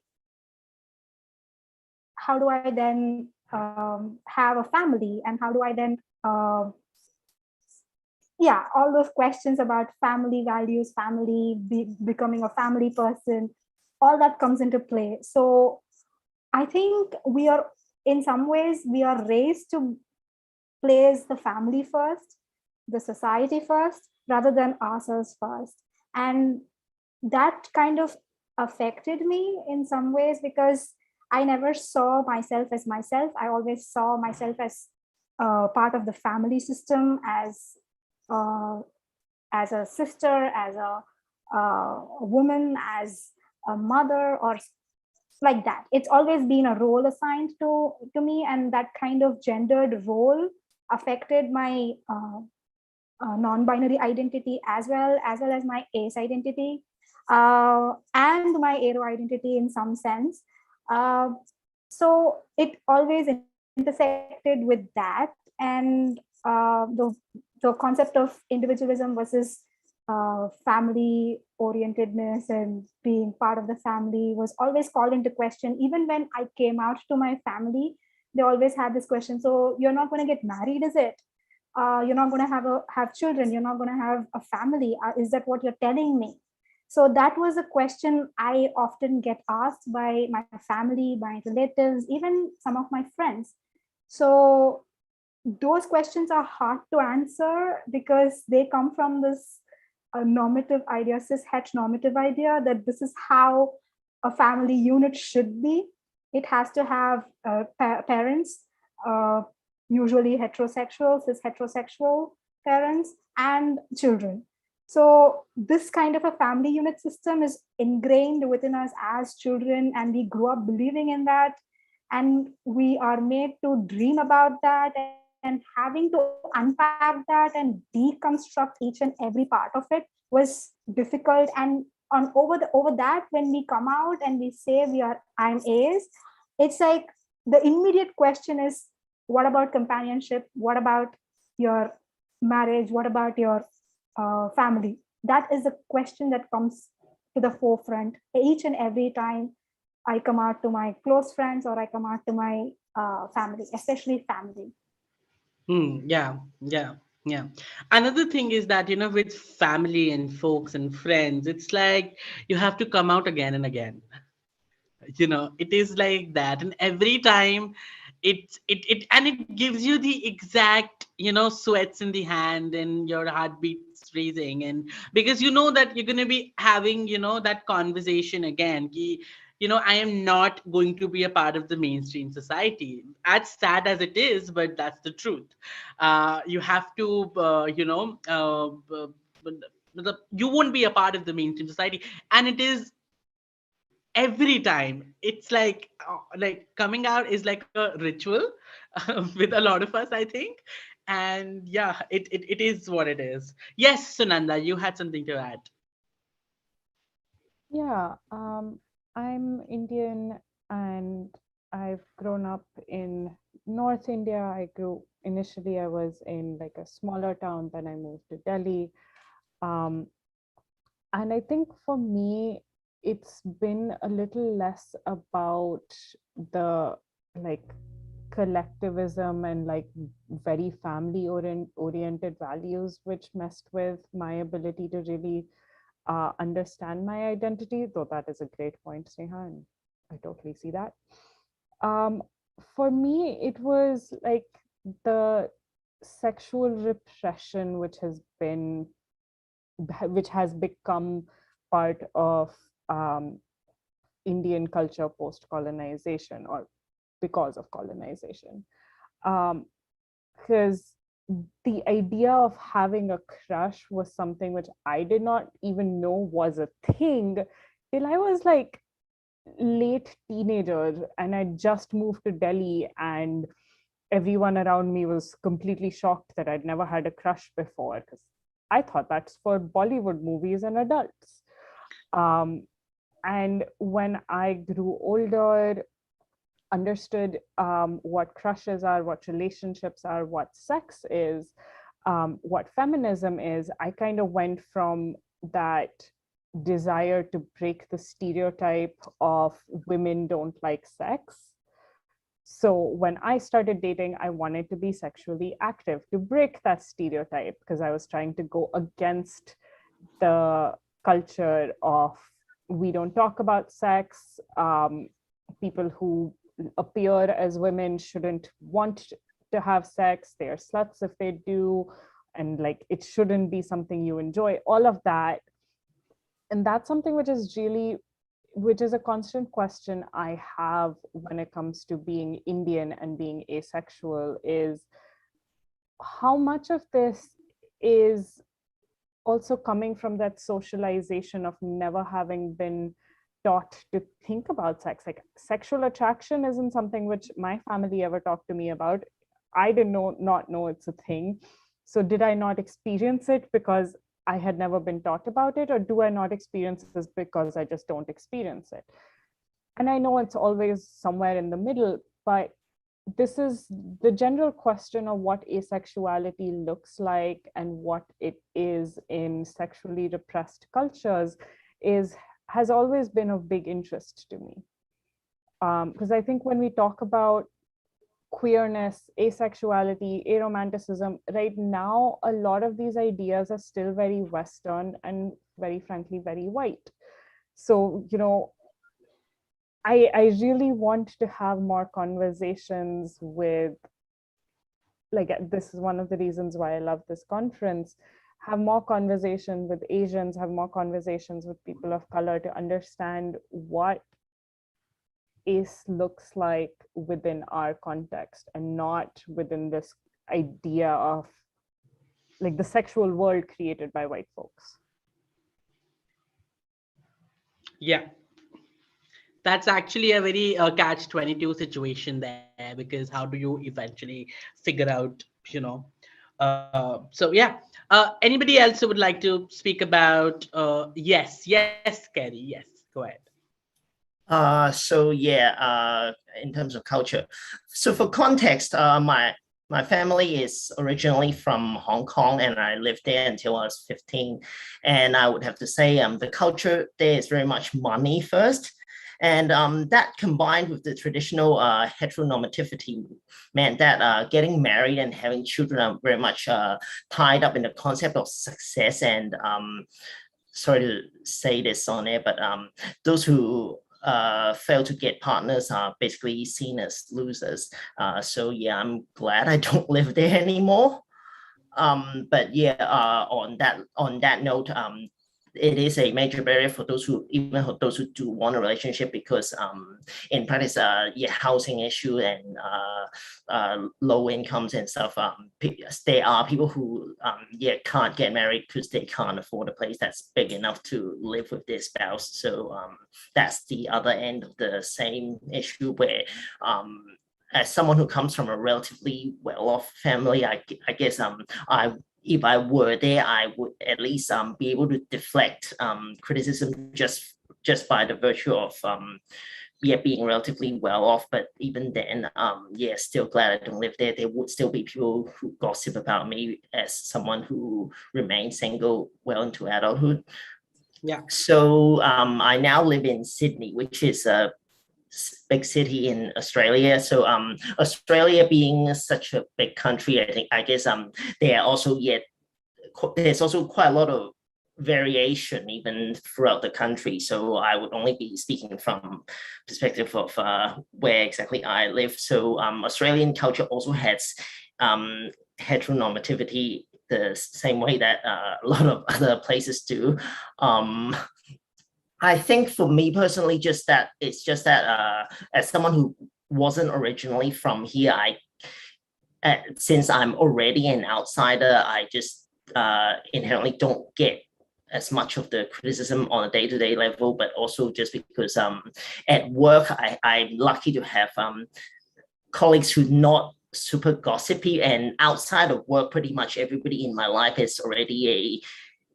then have a family, and how do I then all those questions about family values, becoming a family person, all that comes into play. So I think in some ways we are raised to place the family first, the society first, rather than ourselves first. And that kind of affected me in some ways, because I never saw myself as myself. I always saw myself as part of the family system, as a sister, as a woman, as a mother, or like that. It's always been a role assigned to me, and that kind of gendered role affected my non-binary identity, as well as my ace identity, and my aro identity in some sense. So it always intersected with that, and the concept of individualism versus family orientedness and being part of the family was always called into question. Even when I came out to my family, they always had this question: so you're not going to get married, is it? You're not going to have children, you're not going to have a family, is that what you're telling me? So that was a question I often get asked by my family, my relatives, even some of my friends. So those questions are hard to answer, because they come from this normative idea, cis-het normative idea, that this is how a family unit should be. It has to have parents, usually heterosexual, cis-heterosexual parents, and children. So this kind of a family unit system is ingrained within us as children, and we grew up believing in that, and we are made to dream about that, and having to unpack that and deconstruct each and every part of it was difficult. And over that, when we come out and we say I'm ace, it's like the immediate question is, what about companionship? What about your marriage? What about your family? That is the question that comes to the forefront each and every time I come out to my close friends, or I come out to my family, especially family. Yeah, yeah, yeah. Another thing is that, with family and folks and friends, it's like you have to come out again and again. It is like that. And every time it gives you the exact, sweats in the hand and your heartbeats raising. And because that you're going to be having, that conversation again. I am not going to be a part of the mainstream society, as sad as it is, but that's the truth. You have to you won't be a part of the mainstream society. And it is every time. It's like coming out is like a ritual with a lot of us, I think. And yeah, it is what it is. Yes, Sunanda, you had something to add. Yeah, I'm Indian, and I've grown up in North India. Initially, I was in like a smaller town, then I moved to Delhi. Um, and I think for me, it's been a little less about the like collectivism and like very family oriented values, which messed with my ability to really understand my identity, though that is a great point, Sneha, and I totally see that. For me, it was like the sexual repression, which has become part of Indian culture post-colonization, or because of colonization. Because the idea of having a crush was something which I did not even know was a thing till I was like late teenager, and I just moved to Delhi, and everyone around me was completely shocked that I'd never had a crush before, because I thought that's for Bollywood movies and adults. And when I grew older, understood what crushes are, what relationships are, what sex is, what feminism is, I kind of went from that desire to break the stereotype of women don't like sex. So when I started dating, I wanted to be sexually active to break that stereotype, because I was trying to go against the culture of we don't talk about sex. People who appear as women shouldn't want to have sex. They're sluts if they do. And like, it shouldn't be something you enjoy, all of that. And that's something which is a constant question I have when it comes to being Indian and being asexual, is how much of this is also coming from that socialization of never having been taught to think about sex. Like, sexual attraction isn't something which my family ever talked to me about. I did not know it's a thing. So did I not experience it because I had never been taught about it, or do I not experience this because I just don't experience it? And I know it's always somewhere in the middle, but this is the general question of what asexuality looks like and what it is in sexually repressed cultures has always been of big interest to me. Because I think when we talk about queerness, asexuality, aromanticism, right now, a lot of these ideas are still very Western and very frankly, very white. So, I really want to have more conversations with, like, this is one of the reasons why I love this conference, have more conversations with Asians, have more conversations with people of color to understand what ace looks like within our context and not within this idea of like the sexual world created by white folks. Yeah, that's actually a very catch-22 situation there, because how do you eventually figure out, so yeah. Anybody else who would like to speak about? Yes, Kerry, yes, go ahead. So yeah, in terms of culture, so for context, my family is originally from Hong Kong, and I lived there until I was 15. And I would have to say, the culture there is very much money first. And that combined with the traditional heteronormativity meant that getting married and having children are very much tied up in the concept of success. And sorry to say this on air, but those who fail to get partners are basically seen as losers. So yeah, I'm glad I don't live there anymore. But yeah, on that note, it is a major barrier for those who do want a relationship, because in practice, housing issue and low incomes and stuff. There are people who can't get married because they can't afford a place that's big enough to live with their spouse. So that's the other end of the same issue, where as someone who comes from a relatively well-off family, I guess if I were there, I would at least be able to deflect criticism just by the virtue of being relatively well off. But even then, still glad I don't live there. There would still be people who gossip about me as someone who remains single well into adulthood. Yeah. So I now live in Sydney, which is a big city in Australia. So Australia being such a big country, I guess there's also quite a lot of variation even throughout the country. So I would only be speaking from perspective of where exactly I live. So Australian culture also has heteronormativity the same way that a lot of other places do. I think for me personally, it's just that as someone who wasn't originally from here, since I'm already an outsider, I just inherently don't get as much of the criticism on a day-to-day level, but also just because at work, I'm lucky to have colleagues who not super gossipy, and outside of work, pretty much everybody in my life is already a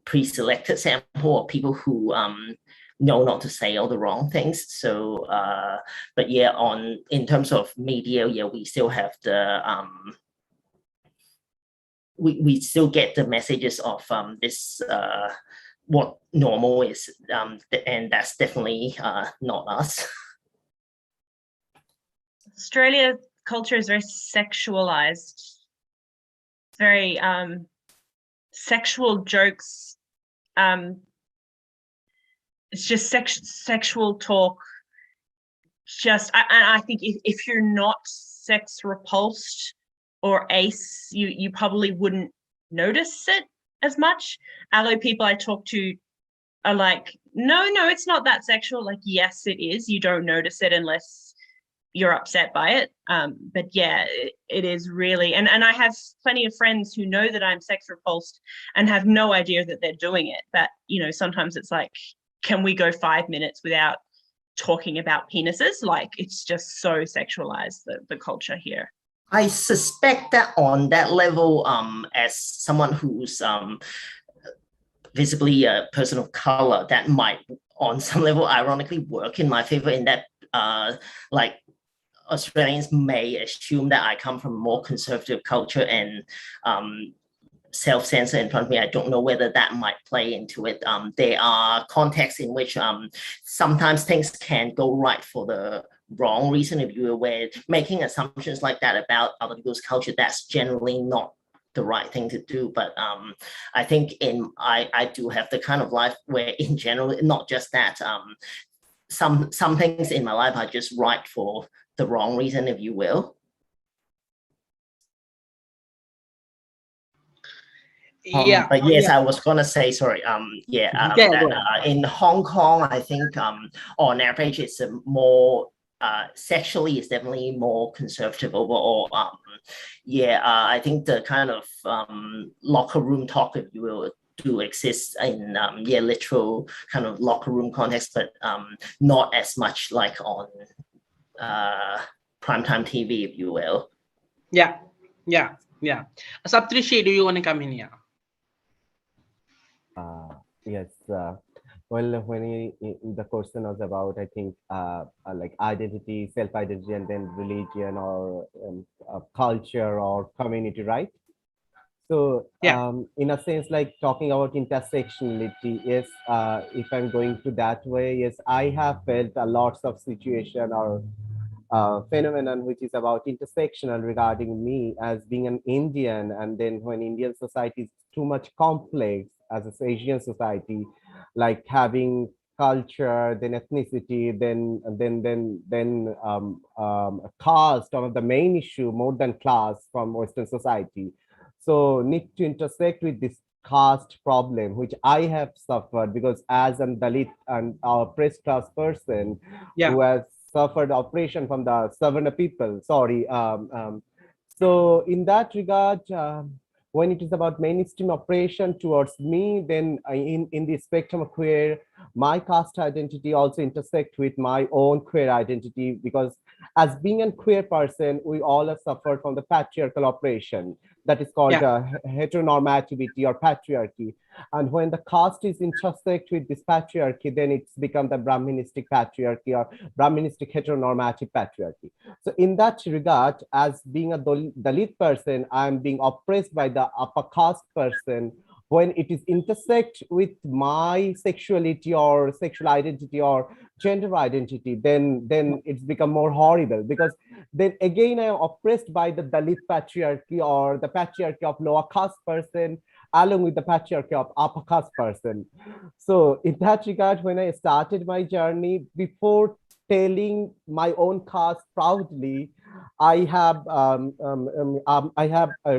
pre-selected sample of people who know not to say all the wrong things. So, but yeah, in terms of media, yeah, we still have the we still get the messages of this what normal is, and that's definitely not us. Australia culture is very sexualized. It's very sexual jokes. It's just sexual talk. I think if you're not sex repulsed or ace, you probably wouldn't notice it as much. Allo people I talk to are like, no, it's not that sexual. Like, yes, it is. You don't notice it unless you're upset by it. But yeah, it is really, and I have plenty of friends who know that I'm sex repulsed and have no idea that they're doing it. But, you know, sometimes it's like, can we go 5 minutes without talking about penises? Like, it's just so sexualized, the culture here. I suspect that on that level, as someone who's visibly a person of color, that might, on some level, ironically work in my favor, in that, like, Australians may assume that I come from a more conservative culture and self-censor in front of me. I don't know whether that might play into it. There are contexts in which sometimes things can go right for the wrong reason, if you will, where making assumptions like that about other people's culture, that's generally not the right thing to do. But I think I do have the kind of life where, in general, not just that, some things in my life are just right for the wrong reason, if you will. Yeah. But yes, I was gonna say, sorry. In Hong Kong, I think on average, it's a more sexually, it's definitely more conservative overall. I think the kind of locker room talk, if you will, do exist in literal kind of locker room context, but not as much like on primetime TV, if you will. Yeah. Saptrishi, do you want to come in here? Yes. Well, when the question was about, I think, like identity, self-identity, and then religion or culture or community, right? So, in a sense, like talking about intersectionality, yes, if I'm going to that way, yes, I have felt a lots of situation or phenomenon which is about intersectional regarding me as being an Indian, and then when Indian society is too much complex as an Asian society, like having culture, then ethnicity, then caste, one of the main issue more than class from Western society. So need to intersect with this caste problem, which I have suffered because as a Dalit and oppressed class person who has suffered oppression from the Savarna people. So in that regard, when it is about mainstream oppression towards me, then in the spectrum of queer, my caste identity also intersect with my own queer identity, because as being a queer person, we all have suffered from the patriarchal oppression that is called heteronormativity or patriarchy. And when the caste is intersect with this patriarchy, then it's become the Brahministic patriarchy or Brahministic heteronormative patriarchy. So in that regard, as being a Dalit person, I'm being oppressed by the upper caste person. When it is intersect with my sexuality or sexual identity or gender identity, then it's become more horrible, because then again I am oppressed by the Dalit patriarchy or the patriarchy of lower caste person along with the patriarchy of upper caste person. So in that regard, when I started my journey, before telling my own caste proudly, I have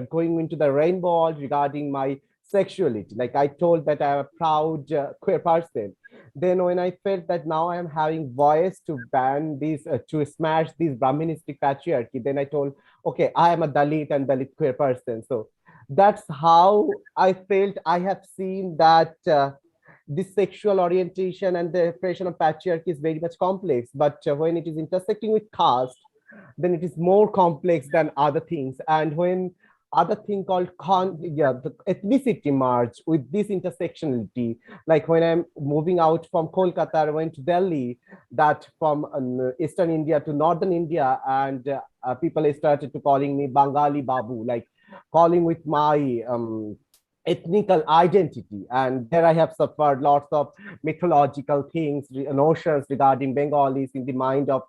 going into the rainbow regarding my sexuality. Like I told that I'm a proud queer person. Then when I felt that now I am having voice to ban these, to smash this Brahministic patriarchy, then I told, okay, I am a Dalit and Dalit queer person. So that's how I felt. I have seen that this sexual orientation and the oppression of patriarchy is very much complex. But when it is intersecting with caste, then it is more complex than other things. And when other thing called the ethnicity merge with this intersectionality. Like when I'm moving out from Kolkata, I went to Delhi, that from Eastern India to Northern India, and people started to calling me Bengali Babu, like calling with my ethnical identity. And there I have suffered lots of mythological things, notions regarding Bengalis in the mind of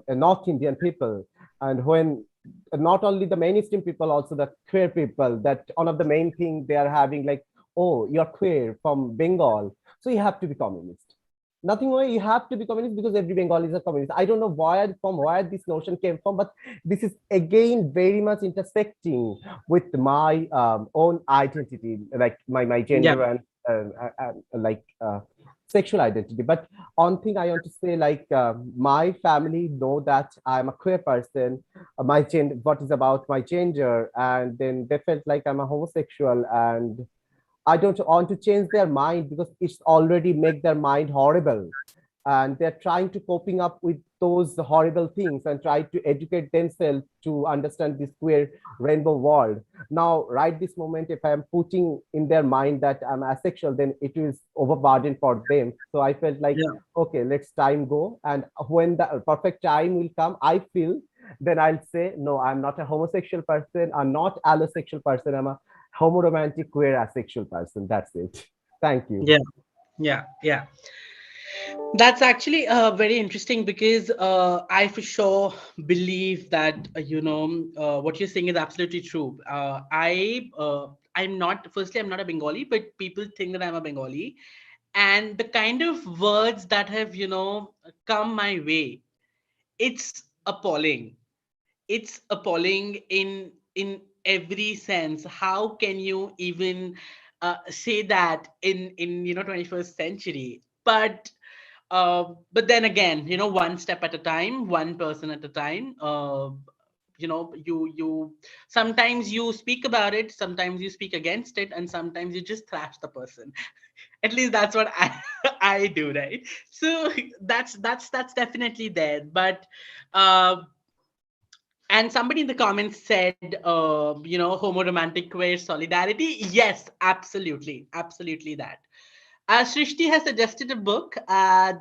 North Indian people. And when not only the mainstream people, also the queer people, that one of the main thing they are having, like, oh, you're queer from Bengal, so you have to be communist. Nothing more, you have to be communist because every Bengali is a communist. I don't know where this notion came from, but this is again very much intersecting with my own identity, like my gender and like sexual identity. But one thing I want to say, like my family know that I'm a queer person, my gender, what is about my gender, and then they felt like I'm a homosexual, and I don't want to change their mind because it's already make their mind horrible. And they're trying to coping up with those horrible things and try to educate themselves to understand this queer rainbow world. Now, right this moment, if I'm putting in their mind that I'm asexual, then it is overburdened for them. So I felt like, okay, let's time go. And when the perfect time will come, I feel, then I'll say, no, I'm not a homosexual person. I'm not allosexual person. I'm a homoromantic queer asexual person. That's it. Thank you. Yeah. That's actually very interesting because I for sure believe that what you're saying is absolutely true. I'm not. Firstly, I'm not a Bengali, but people think that I'm a Bengali, and the kind of words that have come my way, it's appalling. It's appalling in every sense. How can you even say that in 21st century? But then again, one step at a time, one person at a time. You sometimes you speak about it, sometimes you speak against it, and sometimes you just thrash the person. At least that's what I I do, right? So that's definitely there. But and somebody in the comments said, homoromantic queer solidarity. Yes, absolutely that. Srishti has suggested a book.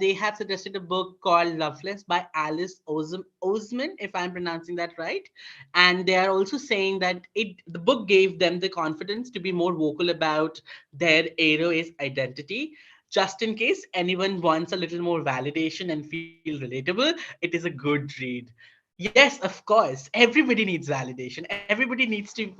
They have suggested a book called Loveless by Alice Oseman, if I'm pronouncing that right. And they are also saying that the book gave them the confidence to be more vocal about their aroace identity. Just in case anyone wants a little more validation and feel relatable, it is a good read. Yes, of course. Everybody needs validation. Everybody needs to,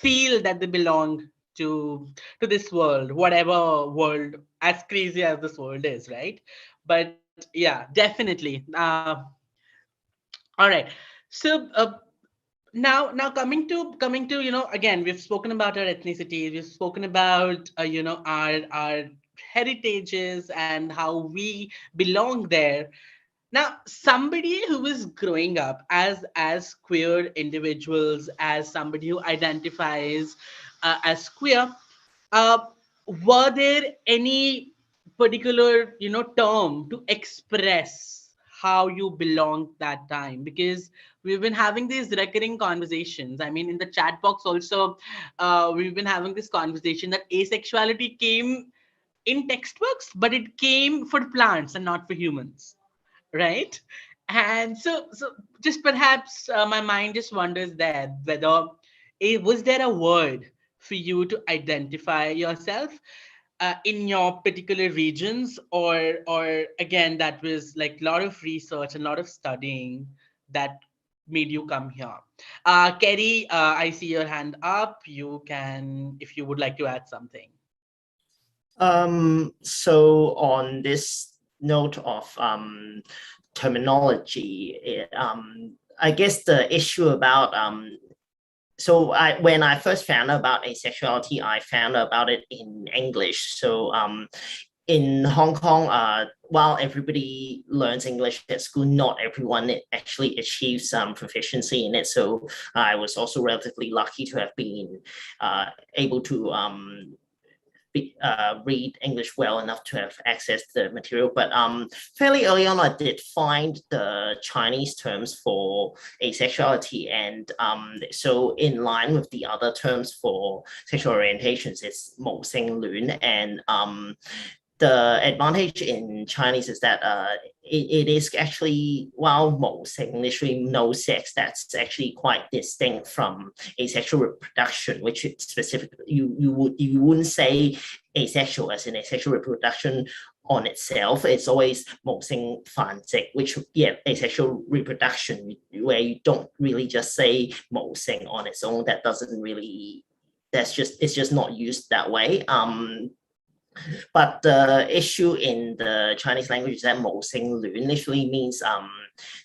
feel that they belong to this world, whatever world, as crazy as this world is, right? But yeah, definitely. All right. So now coming to again, we've spoken about our ethnicity, we've spoken about our heritages and how we belong there. Now, somebody who is growing up as queer individuals, as somebody who identifies as queer, uh, were there any particular term to express how you belonged that time? Because we've been having these recurring conversations. I mean, in the chat box also, we've been having this conversation that asexuality came in textbooks, but it came for plants and not for humans, right? And so just perhaps my mind just wonders there whether was there a word for you to identify yourself in your particular regions, or again, that was like a lot of research and a lot of studying that made you come here. Kerry, I see your hand up. You can, if you would like to add something. So on this note of terminology, I guess the issue about so when I first found out about asexuality, I found out about it in English. So in Hong Kong, while everybody learns English at school, not everyone actually achieves some proficiency in it. So I was also relatively lucky to have been able to read English well enough to have access to the material. But fairly early on, I did find the Chinese terms for asexuality, and so in line with the other terms for sexual orientations, it's 某性戀, and the advantage in Chinese is that it is actually, while 某性 literally no sex, that's actually quite distinct from asexual reproduction, which specifically you wouldn't say asexual as in asexual reproduction on itself. It's always 某性繁殖, which asexual reproduction, where you don't really just say 某性 on its own. That doesn't really, it's just not used that way. But the issue in the Chinese language is that 某性戀 literally means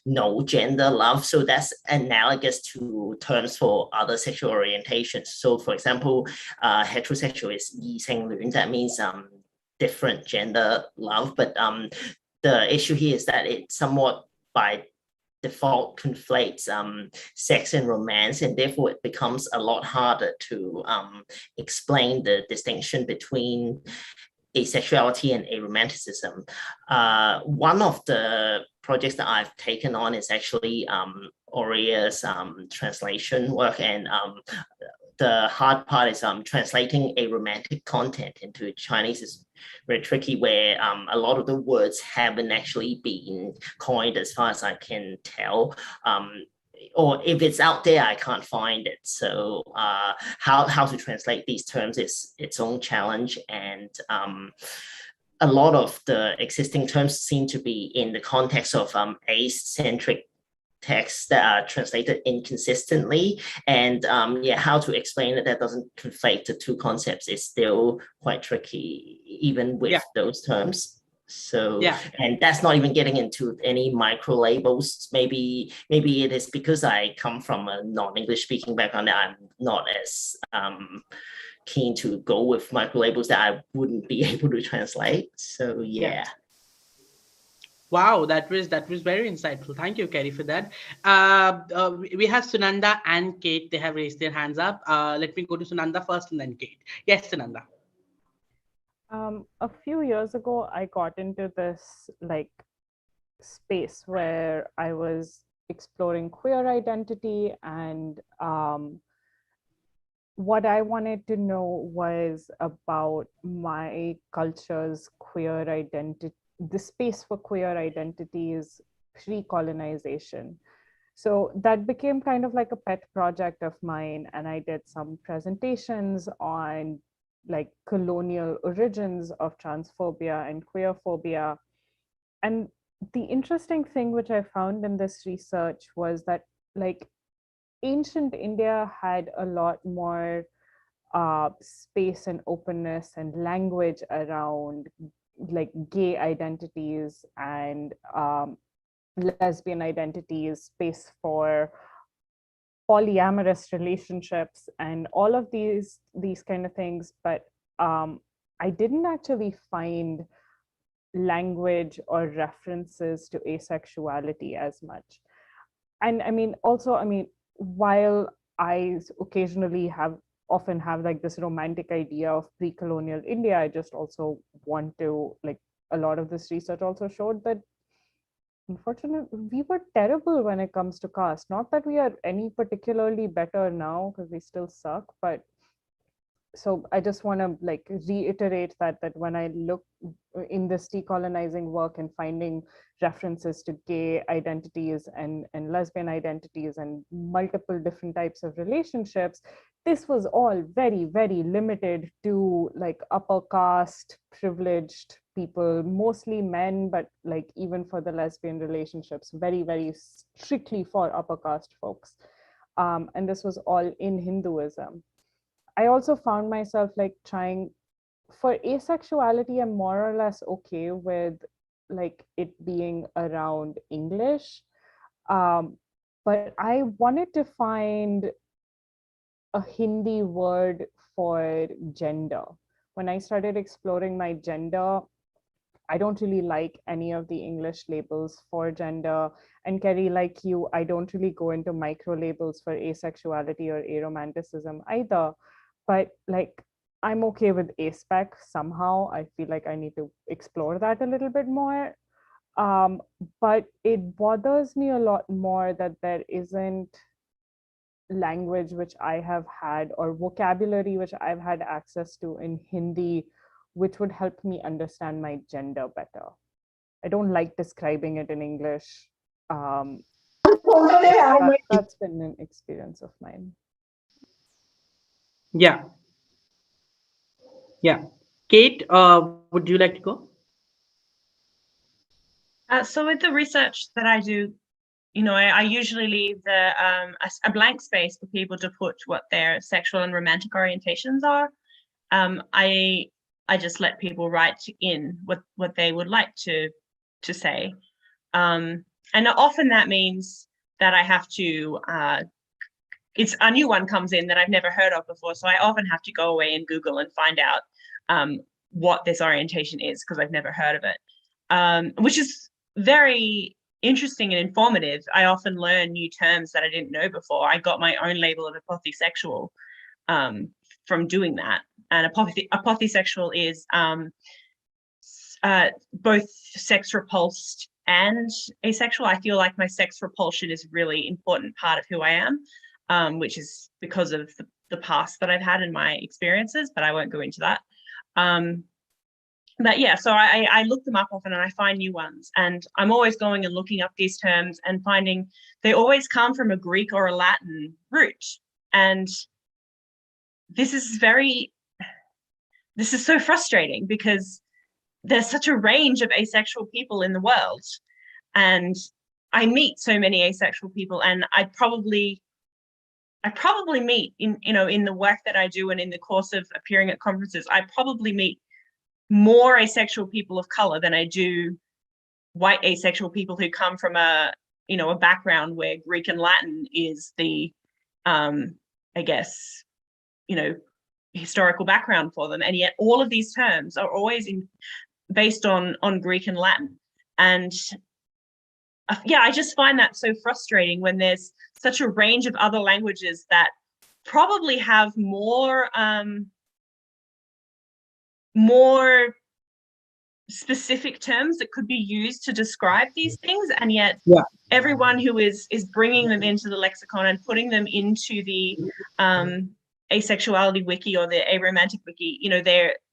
no gender love. So that's analogous to terms for other sexual orientations. So for example, heterosexual is 異性戀. That means different gender love. But the issue here is that it somewhat by default conflates sex and romance, and therefore it becomes a lot harder to explain the distinction between asexuality and aromanticism. One of the projects that I've taken on is actually Oria's translation work, and the hard part is translating aromantic content into Chinese is very tricky, where a lot of the words haven't actually been coined as far as I can tell. Or if it's out there, I can't find it. So how to translate these terms is its own challenge. And a lot of the existing terms seem to be in the context of ace-centric texts that are translated inconsistently. And how to explain it that doesn't conflate the two concepts is still quite tricky, even with those terms. So, and that's not even getting into any micro labels. Maybe it is because I come from a non-English speaking background that I'm not as keen to go with micro labels that I wouldn't be able to translate. So yeah. Wow, that was very insightful. Thank you, Kerry, for that. We have Sunanda and Kate. They have raised their hands up. Let me go to Sunanda first and then Kate. Yes, Sunanda. A few years ago, I got into this like space where I was exploring queer identity, and what I wanted to know was about my culture's queer identity, the space for queer identities pre-colonization. So that became kind of like a pet project of mine, and I did some presentations on like colonial origins of transphobia and queerphobia. And the interesting thing which I found in this research was that like ancient India had a lot more space and openness and language around like gay identities and lesbian identities, space for polyamorous relationships and all of these kind of things. But I didn't actually find language or references to asexuality as much. And I mean, also, I mean, while I occasionally often have like this romantic idea of pre-colonial India, I just also want to, like, a lot of this research also showed that unfortunately we were terrible when it comes to caste. Not that we are any particularly better now, because we still suck, but so I just want to like reiterate that when I look in this decolonizing work and finding references to gay identities and lesbian identities and multiple different types of relationships, this was all very, very limited to like upper caste privileged people, mostly men, but like even for the lesbian relationships, very, very strictly for upper caste folks. And this was all in Hinduism. I also found myself like trying for asexuality. I'm more or less okay with like it being around English. But I wanted to find a Hindi word for gender. When I started exploring my gender, I don't really like any of the English labels for gender. And Kerry, like you, I don't really go into micro labels for asexuality or aromanticism either. But like I'm okay with aspec somehow. I feel like I need to explore that a little bit more. But it bothers me a lot more that there isn't language which I have had or vocabulary which I've had access to in Hindi, which would help me understand my gender better. I don't like describing it in English. That's been an experience of mine. Yeah. Yeah. Kate, would you like to go? So with the research that I do, I usually leave a blank space for people to put what their sexual and romantic orientations are. I just let people write in what they would like to say, and often that means that I have to. It's a new one comes in that I've never heard of before, so I often have to go away and Google and find out what this orientation is because I've never heard of it, which is very interesting and informative. I often learn new terms that I didn't know before. I got my own label of apothesexual from doing that. And apothesexual is both sex repulsed and asexual. I feel like my sex repulsion is a really important part of who I am, which is because of the past that I've had in my experiences, but I won't go into that. But yeah, so I look them up often and I find new ones. And I'm always going and looking up these terms and finding they always come from a Greek or a Latin root. And this is so frustrating because there's such a range of asexual people in the world. And I meet so many asexual people, and I probably meet in the work that I do and in the course of appearing at conferences, I probably meet more asexual people of color than I do white asexual people who come from a background where Greek and Latin is the I guess historical background for them, and yet all of these terms are always based on Greek and Latin. And yeah, I just find that so frustrating when there's such a range of other languages that probably have more specific terms that could be used to describe these things, and yet everyone who is bringing them into the lexicon and putting them into the asexuality wiki or the aromantic wiki,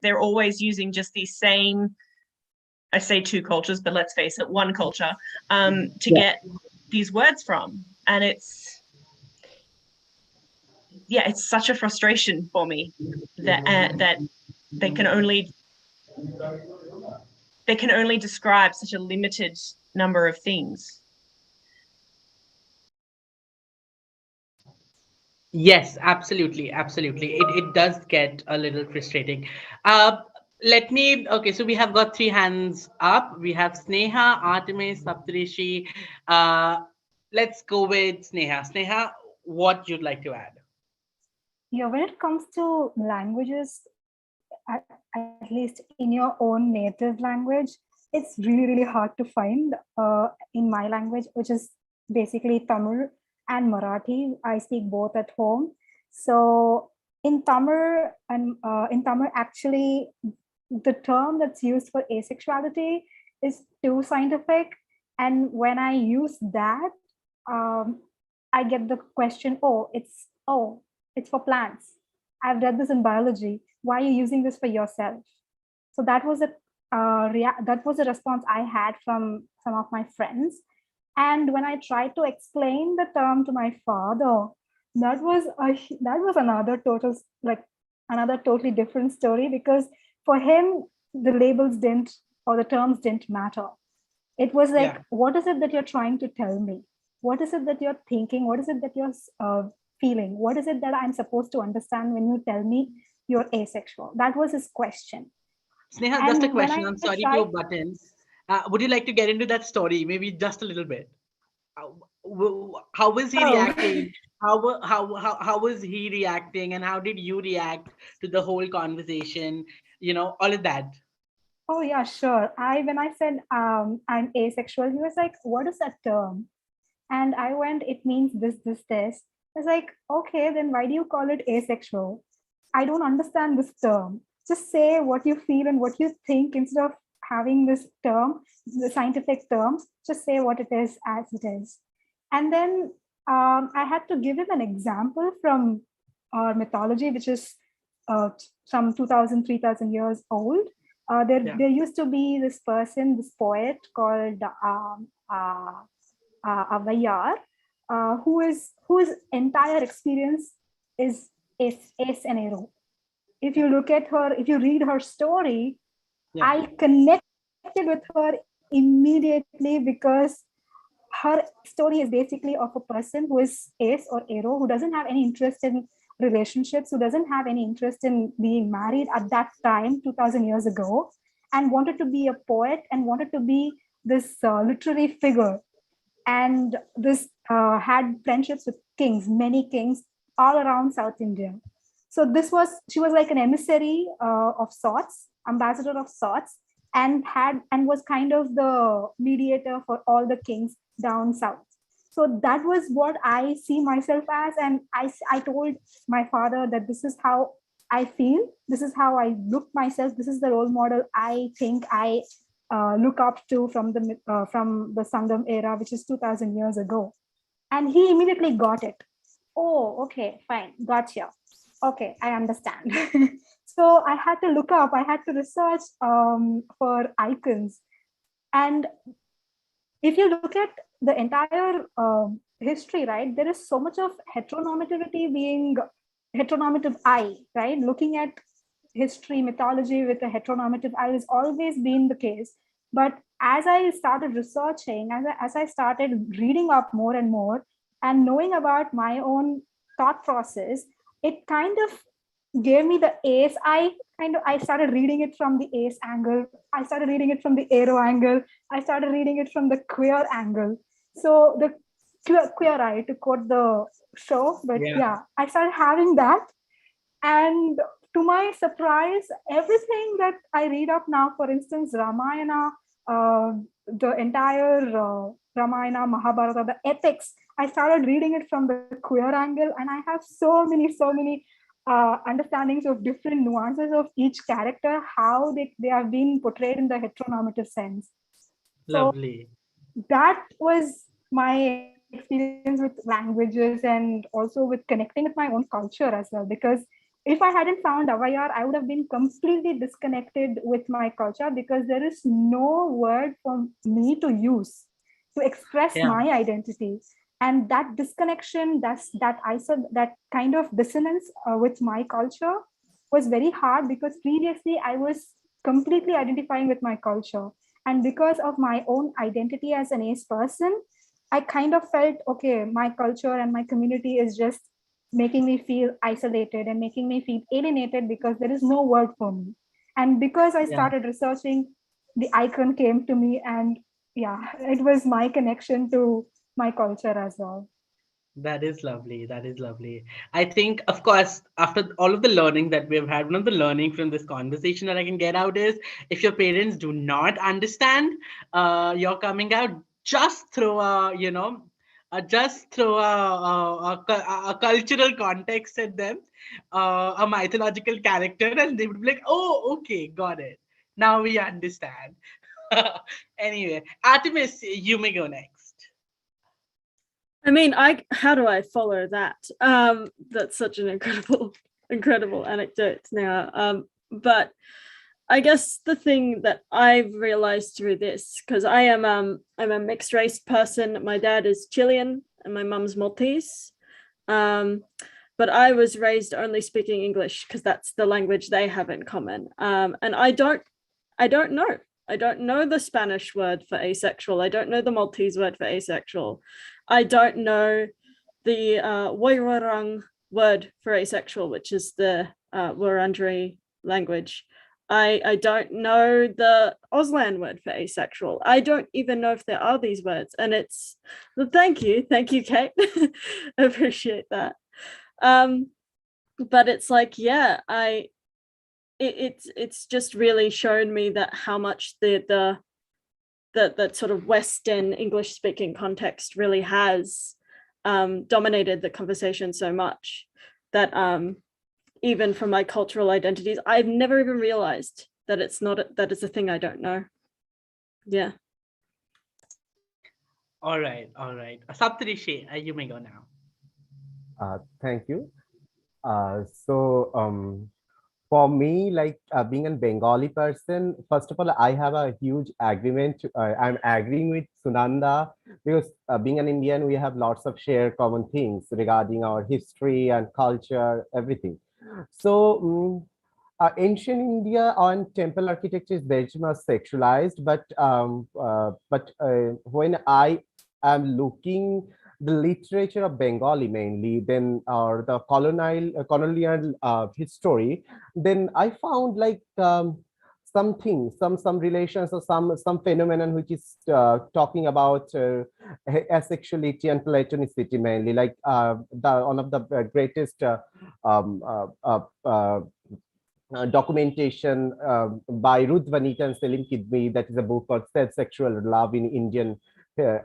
they're always using just these same, I say two cultures, but let's face it, one culture, to get these words from. And it's such a frustration for me that they can only describe such a limited number of things. Yes, absolutely. It does get a little frustrating. Okay, so we have got 3 hands up. We have Sneha, Artemis, Saptarishi. Let's go with Sneha. Sneha, what you'd like to add? Yeah, when it comes to languages, at least in your own native language, it's really, really hard to find in my language, which is basically Tamil and Marathi. I speak both at home. So in Tamil, actually, the term that's used for asexuality is too scientific. And when I use that, I get the question, it's for plants. I've read this in biology. Why are you using this for yourself? So that was a response I had from some of my friends. And when I tried to explain the term to my father, that was another totally different story, because for him, the labels didn't, or the terms didn't matter. It was like, what is it that you're trying to tell me? What is it that you're thinking? What is it that you're feeling? What is it that I'm supposed to understand when you tell me you're asexual? That was his question. Sneha, just a question. I'm sorry to butt in. Would you like to get into that story, maybe just a little bit? How was he reacting? How was he reacting, and how did you react to the whole conversation? All of that. Oh yeah, sure. When I said I'm asexual, he was like, "What is that term?" And I went, "It means this, this, this." I was like, "Okay, then why do you call it asexual?" I don't understand this term. Just say what you feel and what you think instead of having this term, the scientific terms, just say what it is as it is. And then I had to give him an example from our mythology, which is some 2,000, 3,000 years old. There used to be this person, this poet called Avayar, whose entire experience is Ace and Aro. If you look at her, if you read her story, I connected with her immediately because her story is basically of a person who is Ace or Aro, who doesn't have any interest in relationships, who doesn't have any interest in being married at that time, 2,000 years ago, and wanted to be a poet and wanted to be this literary figure. And this had friendships with kings, many kings all around South India. So she was like an emissary of sorts, ambassador of sorts, and was kind of the mediator for all the kings down south. So that was what I see myself as. And I told my father that this is how I feel. This is how I look myself. This is the role model I think I look up to from the Sangam era, which is 2,000 years ago. And he immediately got it. Oh, okay, fine, gotcha. Okay, I understand. So I had to look up, I had to research for icons. And if you look at the entire history, right, there is so much of heteronormativity being heteronormative eye, right? Looking at history, mythology with a heteronormative eye has always been the case. But as I started researching, as I started reading up more and more and knowing about my own thought process, it kind of gave me the Ace. I started reading it from the Ace angle. I started reading it from the Aro angle. I started reading it from the queer angle. So the queer eye, to quote the show, but I started having that. And to my surprise, everything that I read up now, for instance, Ramayana, the entire Ramayana, Mahabharata, the epics, I started reading it from the queer angle, and I have so many understandings of different nuances of each character, how they have been portrayed in the heteronormative sense. Lovely. So that was my experience with languages and also with connecting with my own culture as well, because if I hadn't found Avayar, I would have been completely disconnected with my culture, because there is no word for me to use to express my identity. And that disconnection, that kind of dissonance with my culture was very hard, because previously I was completely identifying with my culture. And because of my own identity as an Ace person, I kind of felt, okay, my culture and my community is just making me feel isolated and making me feel alienated because there is no word for me. And because I started researching, the icon came to me, and it was my connection to my culture as well. That is lovely. That is lovely. I think, of course, after all of the learning that we've had, one of the learning from this conversation that I can get out is, if your parents do not understand your coming out, just throw a cultural context at them, a mythological character, and they would be like, oh, okay, got it. Now we understand. Anyway, Artemis, you may go next. I mean, how do I follow that? That's such an incredible anecdote now. But I guess the thing that I've realized through this, because I'm a mixed race person. My dad is Chilean and my mum's Maltese. But I was raised only speaking English because that's the language they have in common. And I don't know. I don't know the Spanish word for asexual. I don't know the Maltese word for asexual. I don't know the Woiwurrung word for asexual, which is the Wurundjeri language. I don't know the Auslan word for asexual. I don't even know if there are these words. And it's, well, thank you, Kate. I appreciate that. But it's like, it's just really shown me that how much the sort of Western English speaking context really has dominated the conversation so much that even from my cultural identities. I've never even realized that it's a thing I don't know. Yeah. All right. Saptarishi, you may go now. Thank you. For me, like being a Bengali person, first of all, I have a huge agreement. I'm agreeing with Sunanda because being an Indian, we have lots of shared common things regarding our history and culture, everything. So ancient India on temple architecture is very much sexualized, but when I am looking the literature of Bengali mainly, then or the colonial history, then I found like something, some relations or some phenomenon which is talking about asexuality and platonicity mainly, like one of the greatest documentation by Ruth Vanita and Selim Kidmi, that is a book called Self-Sexual Love in Indian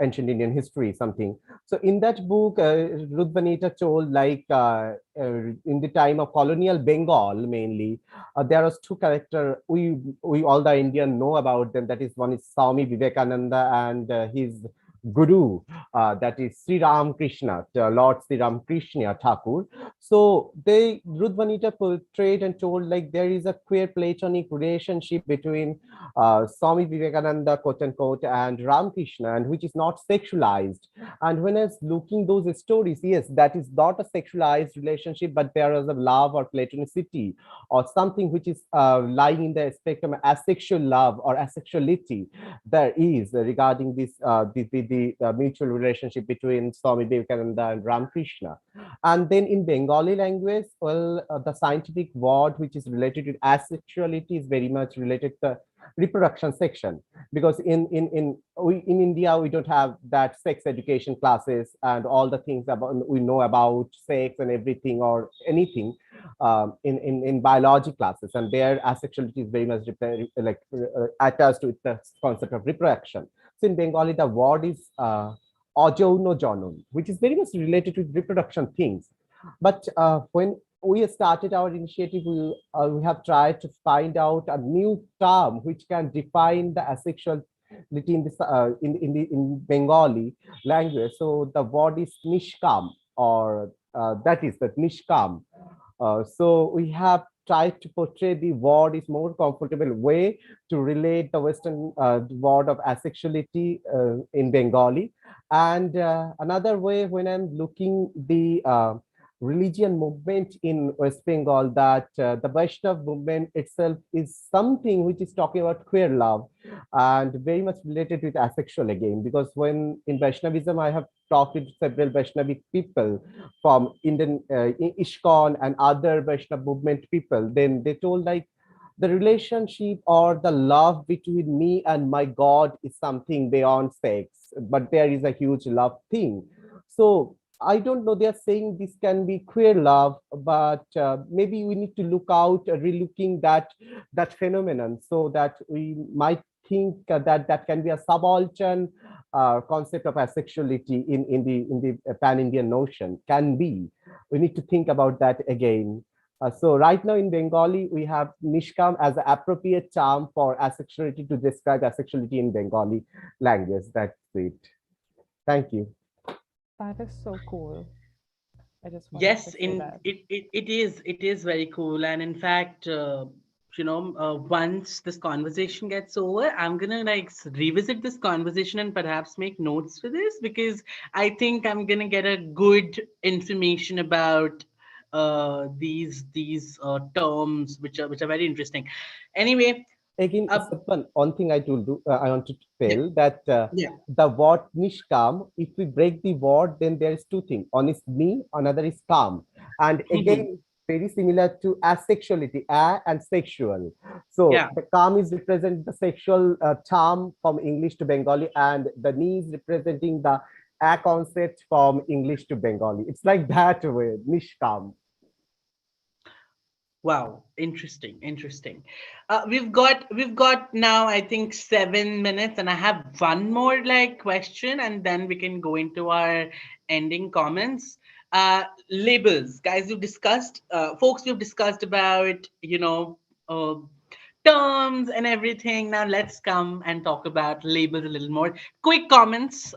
ancient Indian history, something. So in that book, Ruth Vanita told like in the time of colonial Bengal mainly, there was two characters we all the Indian know about them. That is, one is Swami Vivekananda and his guru, that is Sri Ram Krishna, Lord Sri Ram Krishna Thakur. So Ruth Vanita portrayed and told like there is a queer platonic relationship between Swami Vivekananda, quote unquote, and Ramakrishna, and which is not sexualized. And when I was looking those stories, yes, that is not a sexualized relationship, but there is a love or platonicity or something which is lying in the spectrum of asexual love or asexuality. There is regarding this the mutual relationship between Swami Vivekananda and Ramakrishna. And then in Bengali language, well, the scientific word which is related to asexuality is very much related to reproduction section, because in India we don't have that sex education classes and all the things about we know about sex and everything or anything in biology classes, and their asexuality is very much attached with the concept of reproduction. So in Bengali the word is Ajauno Janon, which is very much related to reproduction things. But when we started our initiative, we have tried to find out a new term which can define the asexuality in this in Bengali language. So the word is nishkam, or that is that nishkam. So we have tried to portray the word is more comfortable way to relate the Western word of asexuality in Bengali. And another way, when I'm looking the religion movement in West Bengal, that the Vaishnav movement itself is something which is talking about queer love and very much related with asexual again, because when in Vaishnavism, I have talked with several Vaishnavic people from Indian ISKCON and other Vaishnav movement people, then they told like the relationship or the love between me and my God is something beyond sex, but there is a huge love thing. So I don't know, they're saying this can be queer love, but maybe we need to look out, relooking that phenomenon, so that we might think that can be a subaltern concept of asexuality in the pan-Indian notion. Can be. We need to think about that again. So right now in Bengali, we have Nishkam as an appropriate term for asexuality to describe asexuality in Bengali language. That's it. Thank you. That is so cool. I just wanted Yes, to say that. it is very cool. And in fact, once this conversation gets over, I'm gonna like revisit this conversation and perhaps make notes for this, because I think I'm gonna get a good information about these terms which are very interesting. Anyway, Again, Satpan, one thing I told you, I want to yeah, tell that yeah. the word nishkam, if we break the word, then there is two things. One is ni, another is kam. And again, very similar to asexuality, and sexual. So Yeah. the kam is represent the sexual term from English to Bengali, and the ni is representing the a concept from English to Bengali. It's like that way, nishkam. Wow, interesting. We've got now, I think, 7 minutes, and I have one more like question, and then we can go into our ending comments. Labels, guys. We've discussed, folks. We've discussed about terms and everything. Now let's come and talk about labels a little more. Quick comments.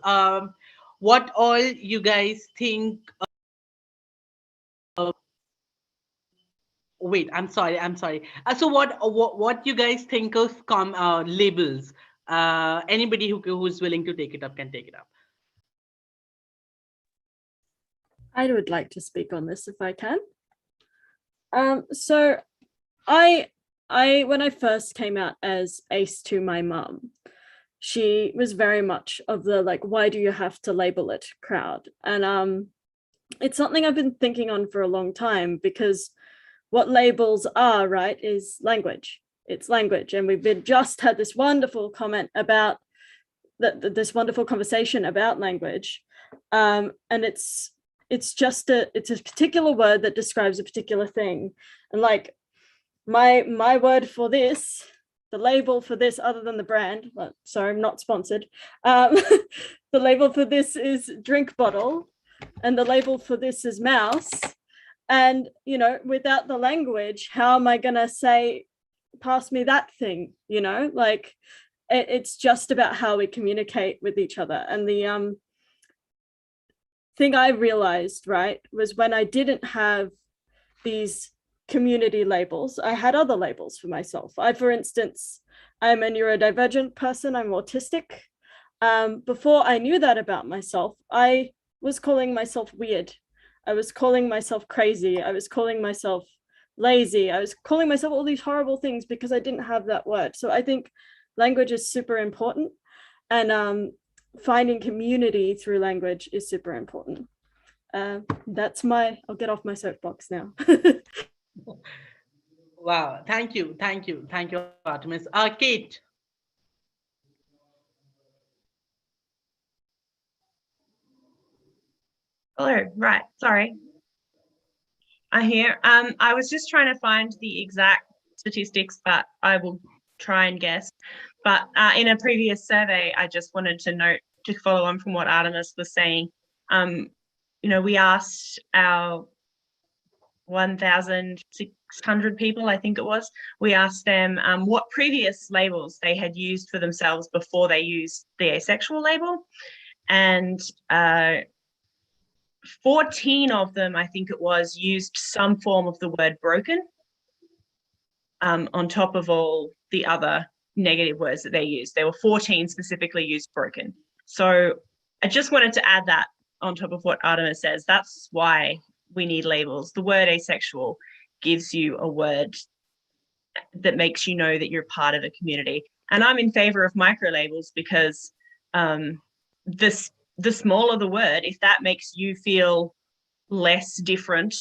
What all you guys think? Wait, I'm sorry. So what you guys think of labels? Anybody who's willing to take it up can take it up. I would like to speak on this if I can. So I when I first came out as ace to my mum, she was very much of the like, why do you have to label it crowd? And it's something I've been thinking on for a long time, because what labels are, right, is language. It's language. And we've just had this wonderful comment about this wonderful conversation about language. And it's just a particular word that describes a particular thing. And like my word for this, the label for this, other than the brand, sorry, I'm not sponsored. The label for this is drink bottle, and the label for this is mouse. And, without the language, how am I going to say, pass me that thing? Like it's just about how we communicate with each other. And the thing I realized, right, was when I didn't have these community labels, I had other labels for myself. For instance, I'm a neurodivergent person, I'm autistic. Before I knew that about myself, I was calling myself weird. I was calling myself crazy. I was calling myself lazy. I was calling myself all these horrible things because I didn't have that word. So I think language is super important, and finding community through language is super important. That's I'll get off my soapbox now. Wow, thank you, Artemis. Kate. Hello, right, sorry. I hear. I was just trying to find the exact statistics, but I will try and guess. But in a previous survey, I just wanted to note, to follow on from what Artemis was saying, we asked our 1,600 people, I think it was, we asked them what previous labels they had used for themselves before they used the asexual label. And 14 of them, I think it was, used some form of the word broken on top of all the other negative words that they used. There were 14 specifically used broken. So I just wanted to add that on top of what Artemis says. That's why we need labels. The word asexual gives you a word that makes you know that you're part of a community. And I'm in favor of micro labels because the smaller the word, if that makes you feel less different,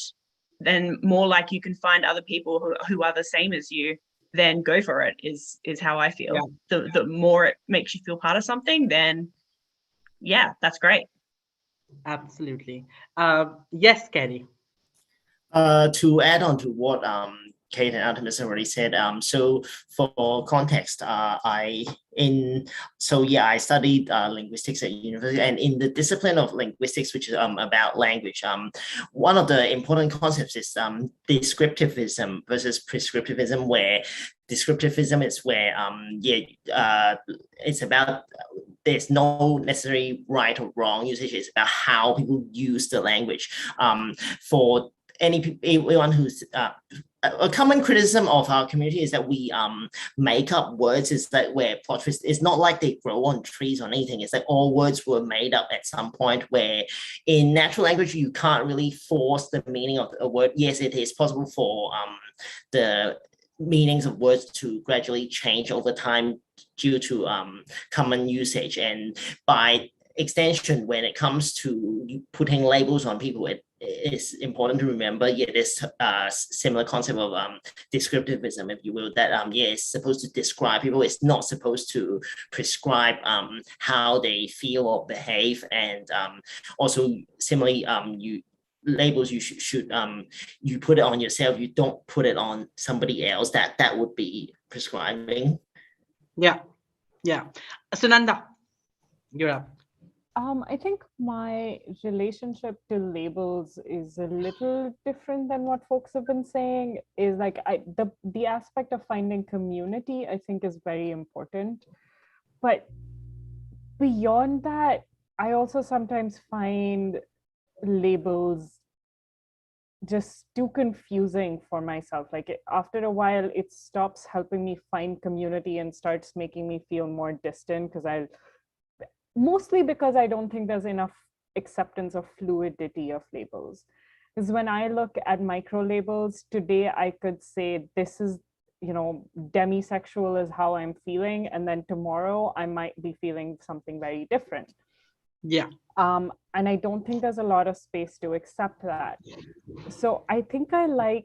then more like you can find other people who are the same as you, then go for it, is how I feel. Yeah. The more it makes you feel part of something, then yeah, that's great. Absolutely. Yes, Kenny. To add on to what Kate and Artemis already said, so for context, I studied linguistics at university, and in the discipline of linguistics, which is about language, one of the important concepts is descriptivism versus prescriptivism, where descriptivism is where it's about there's no necessary right or wrong usage. It's about how people use the language. For anyone who's a common criticism of our community is that we make up words. Is that where plot twist? It's not like they grow on trees or anything. It's like all words were made up at some point, where in natural language you can't really force the meaning of a word. Yes, it is possible for the meanings of words to gradually change over time due to common usage, and by extension, when it comes to putting labels on people, it's important to remember, this similar concept of descriptivism, if you will, that it's supposed to describe people. It's not supposed to prescribe how they feel or behave. And also similarly, labels you should you put it on yourself. You don't put it on somebody else. That would be prescribing. Yeah. Sunanda, you're up. I think my relationship to labels is a little different than what folks have been saying. Is like the aspect of finding community, I think, is very important. But beyond that, I also sometimes find labels just too confusing for myself. Like after a while, it stops helping me find community and starts making me feel more distant mostly because I don't think there's enough acceptance of fluidity of labels. Because when I look at micro labels today, I could say this is, demisexual is how I'm feeling, and then tomorrow I might be feeling something very different. Yeah. And I don't think there's a lot of space to accept that. So I think I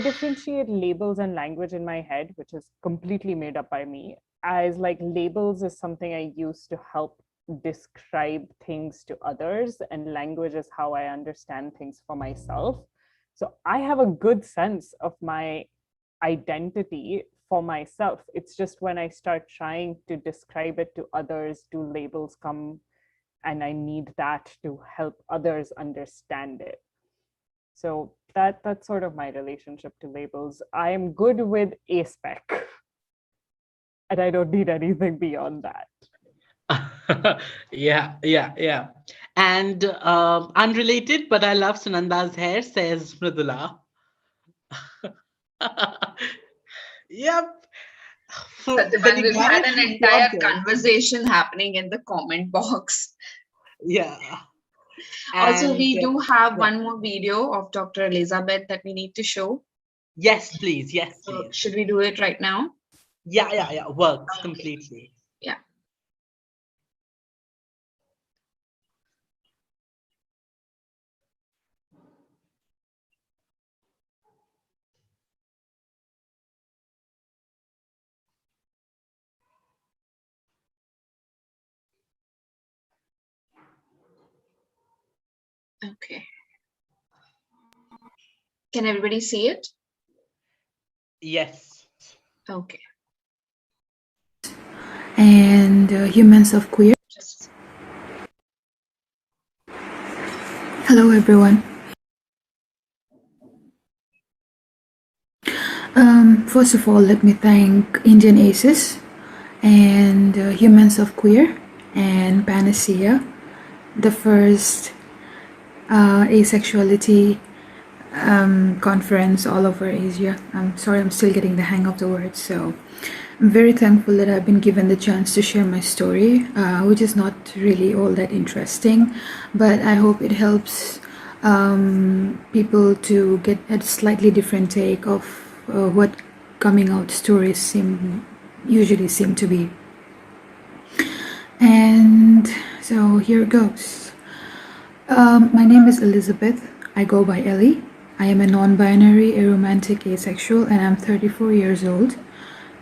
differentiate labels and language in my head, which is completely made up by me, as like labels is something I use to help describe things to others, and language is how I understand things for myself. So I have a good sense of my identity for myself. It's just when I start trying to describe it to others, do labels come, and I need that to help others understand it. So that's sort of my relationship to labels. I am good with aspec, and I don't need anything beyond that. Yeah. And unrelated, but I love Sunanda's hair, says Mridula. Yep. Satyavan, we've had an entire conversation. conversation happening in the comment box. Yeah. Also, And we do have yeah. one more video of Dr. Elizabeth that we need to show. Yes, please. Yes, So please. should we do it right now? Yeah. Works completely. Yeah. Okay. Can everybody see it? Yes. Okay. And humans of queer. Hello, everyone. First of all, let me thank Indian ACEs and Humans of Queer and PanACEa, the first asexuality conference all over Asia. I'm sorry, I'm still getting the hang of the words. So I'm very thankful that I've been given the chance to share my story, which is not really all that interesting, but I hope it helps people to get a slightly different take of what coming out stories usually seem to be. And so here goes. My name is Elizabeth. I go by Ellie. I am a non-binary, aromantic, asexual, and I'm 34 years old.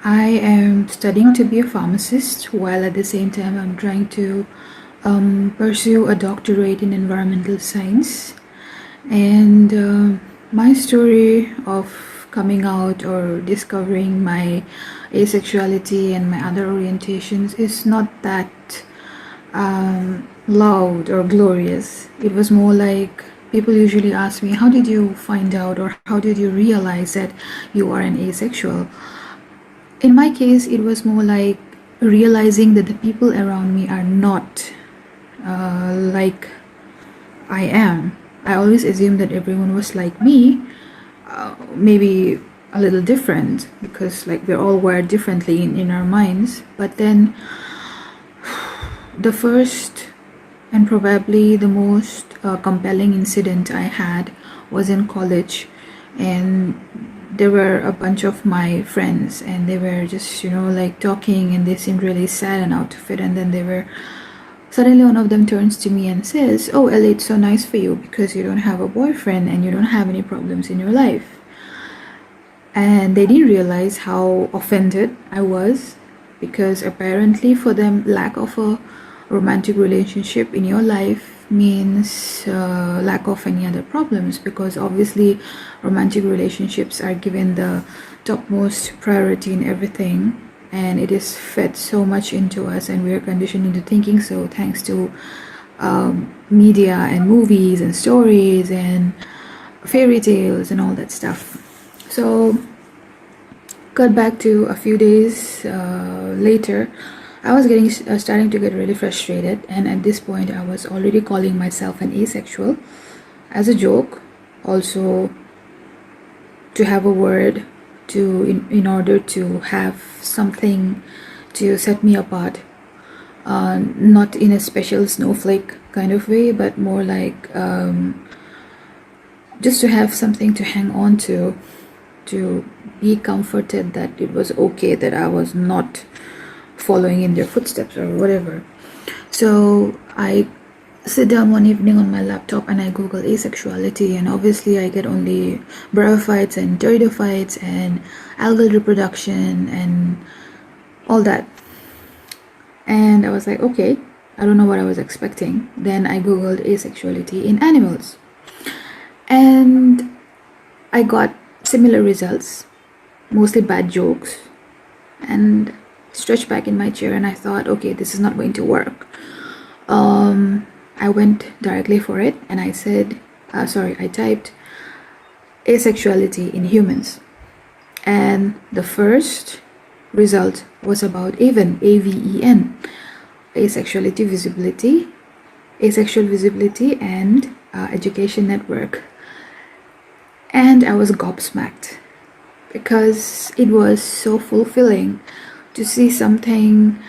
I am studying to be a pharmacist, while at the same time I'm trying to pursue a doctorate in environmental science. And my story of coming out or discovering my asexuality and my other orientations is not that loud or glorious. It was more like people usually ask me, how did you find out or how did you realize that you are an asexual? In my case, it was more like realizing that the people around me are not like I am. I always assumed that everyone was like me, maybe a little different, because like we're all wired differently in our minds. But then the first and probably the most compelling incident I had was in college, and there were a bunch of my friends and they were just, like talking, and they seemed really sad and out of it. And then suddenly one of them turns to me and says, "Oh, Ellie, it's so nice for you because you don't have a boyfriend and you don't have any problems in your life." And they didn't realize how offended I was, because apparently for them, lack of a romantic relationship in your life means lack of any other problems, because obviously romantic relationships are given the topmost priority in everything. and it is fed so much into us, and we are conditioned into thinking so, thanks to media and movies and stories and fairy tales and all that stuff. So cut back to a few days later, I was starting to get really frustrated, and at this point I was already calling myself an asexual as a joke, also to have a word to in order to have something to set me apart, not in a special snowflake kind of way, but more like just to have something to hang on to be comforted that it was okay that I was not following in their footsteps or whatever. So I sit down one evening on my laptop and I Google asexuality, and obviously I get only brophytes and pteridophytes and algal reproduction and all that. And I was like, okay, I don't know what I was expecting. Then I Googled asexuality in animals, and I got similar results, mostly bad jokes, and stretched back in my chair and I thought, okay, this is not going to work. I went directly for it and I said, I typed asexuality in humans, and the first result was about AVEN, AVEN, asexuality visibility, asexual visibility and education network. And I was gobsmacked because it was so fulfilling to see something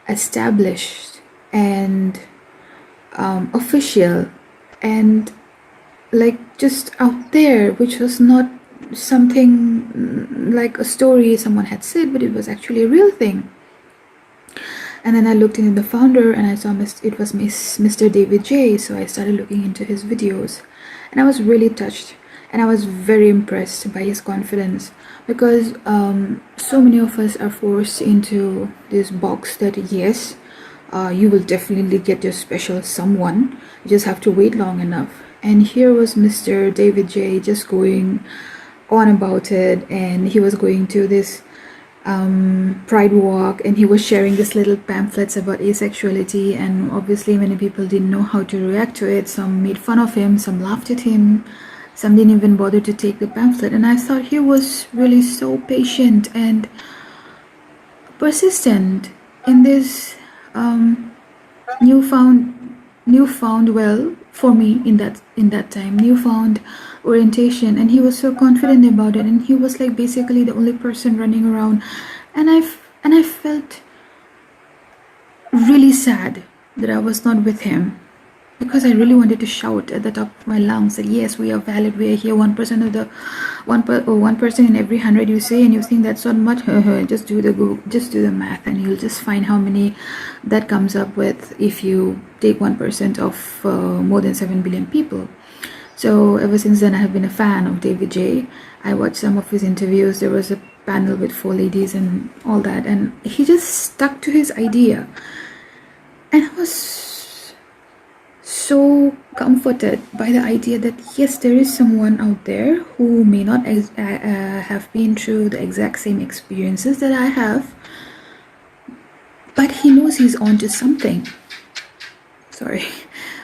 established and official and like just out there, which was not something like a story someone had said, but it was actually a real thing. And then I looked into the founder and I saw it was Mr. David J. So I started looking into his videos and I was really touched, and I was very impressed by his confidence, because so many of us are forced into this box that yes, you will definitely get your special someone, you just have to wait long enough. And here was Mr. David J. just going on about it, and he was going to this pride walk and he was sharing these little pamphlets about asexuality, and obviously many people didn't know how to react to it. Some made fun of him, some laughed at him, some didn't even bother to take the pamphlet. And I thought he was really so patient and persistent in this newfound well, for me in that time, newfound orientation, and he was so confident about it, and he was like basically the only person running around, and I felt really sad that I was not with him, because I really wanted to shout at the top of my lungs that yes, we are valid, we are here, 1% of the 1% in every 100 you say, and you think that's not much. Just do the math and you'll just find how many that comes up with if you take 1% of more than 7 billion people. So ever since then I have been a fan of David J. I watched some of his interviews. There was a panel with 4 ladies and all that, and he just stuck to his idea, and I was so comforted by the idea that yes, there is someone out there who may not have been through the exact same experiences that I have, but he knows he's onto something.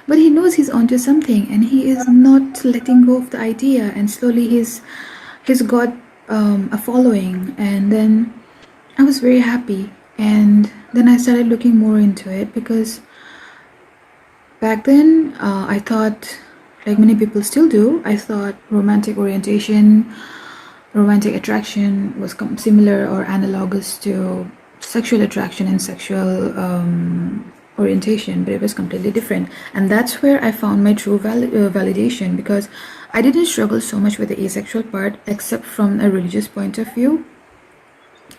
But he knows he's onto something, and he is not letting go of the idea, and slowly he's got a following. And then I was very happy, and then I started looking more into it, because back then I thought, like many people still do, I thought romantic orientation, romantic attraction was similar or analogous to sexual attraction and sexual orientation, but it was completely different. And that's where I found my true validation, because I didn't struggle so much with the asexual part, except from a religious point of view.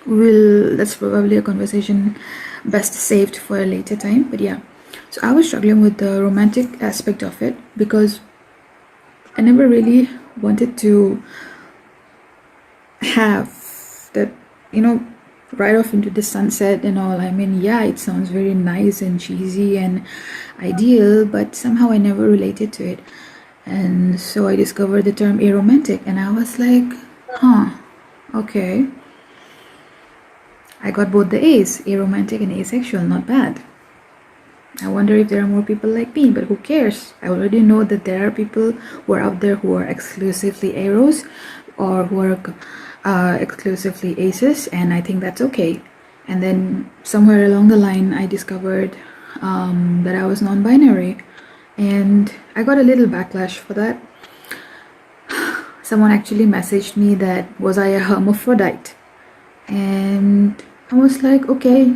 That's probably a conversation best saved for a later time, but yeah. So I was struggling with the romantic aspect of it, because I never really wanted to have that, right off into the sunset and all. I mean, yeah, it sounds very nice and cheesy and ideal, but somehow I never related to it. And so I discovered the term aromantic, and I was like, okay. I got both the A's, aromantic and asexual, not bad. I wonder if there are more people like me, but who cares? I already know that there are people who are out there who are exclusively aros or who are exclusively aces, and I think that's okay. And then somewhere along the line, I discovered that I was non-binary, and I got a little backlash for that. Someone actually messaged me that was I a hermaphrodite, and I was like, okay.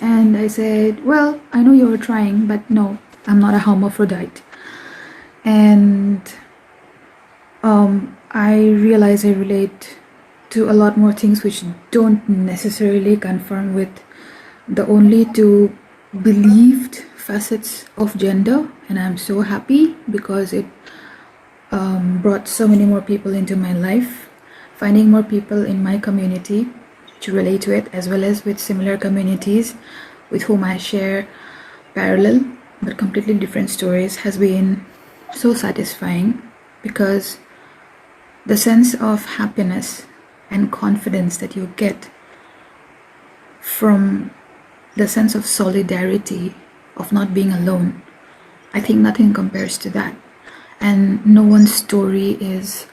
And I said, well, I know you were trying, but no, I'm not a hermaphrodite. And I realize I relate to a lot more things which don't necessarily confirm with the only two believed facets of gender. And I'm so happy because it brought so many more people into my life, finding more people in my community to relate to it, as well as with similar communities with whom I share parallel but completely different stories, has been so satisfying, because the sense of happiness and confidence that you get from the sense of solidarity, of not being alone, I think nothing compares to that. And no one's story is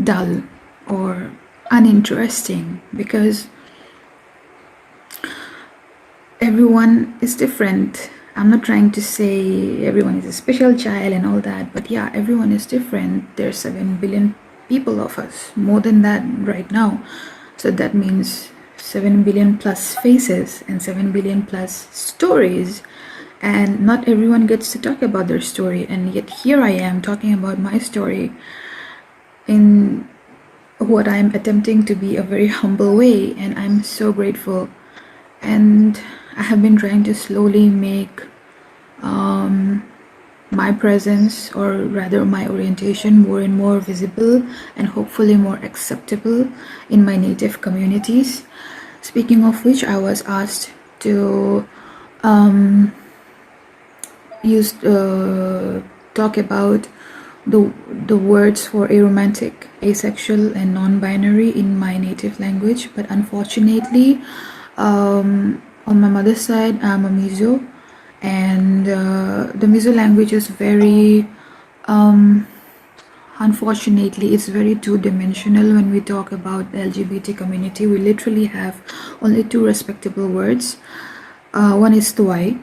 dull or uninteresting, because everyone is different. I'm not trying to say everyone is a special child and all that, but yeah, everyone is different. There's 7 billion people of us, more than that right now. So that means 7 billion plus faces and 7 billion plus stories. And not everyone gets to talk about their story. And yet here I am talking about my story in what I'm attempting to be a very humble way. And I'm so grateful. And I have been trying to slowly make my presence, or rather my orientation, more and more visible and hopefully more acceptable in my native communities. Speaking of which, I was asked to talk about the words for aromantic, asexual, and non-binary in my native language, but unfortunately, on my mother's side, I'm a Mizo, and the Mizo language is very, unfortunately, it's very two-dimensional. When we talk about the LGBT community, we literally have only two respectable words. One is tuai,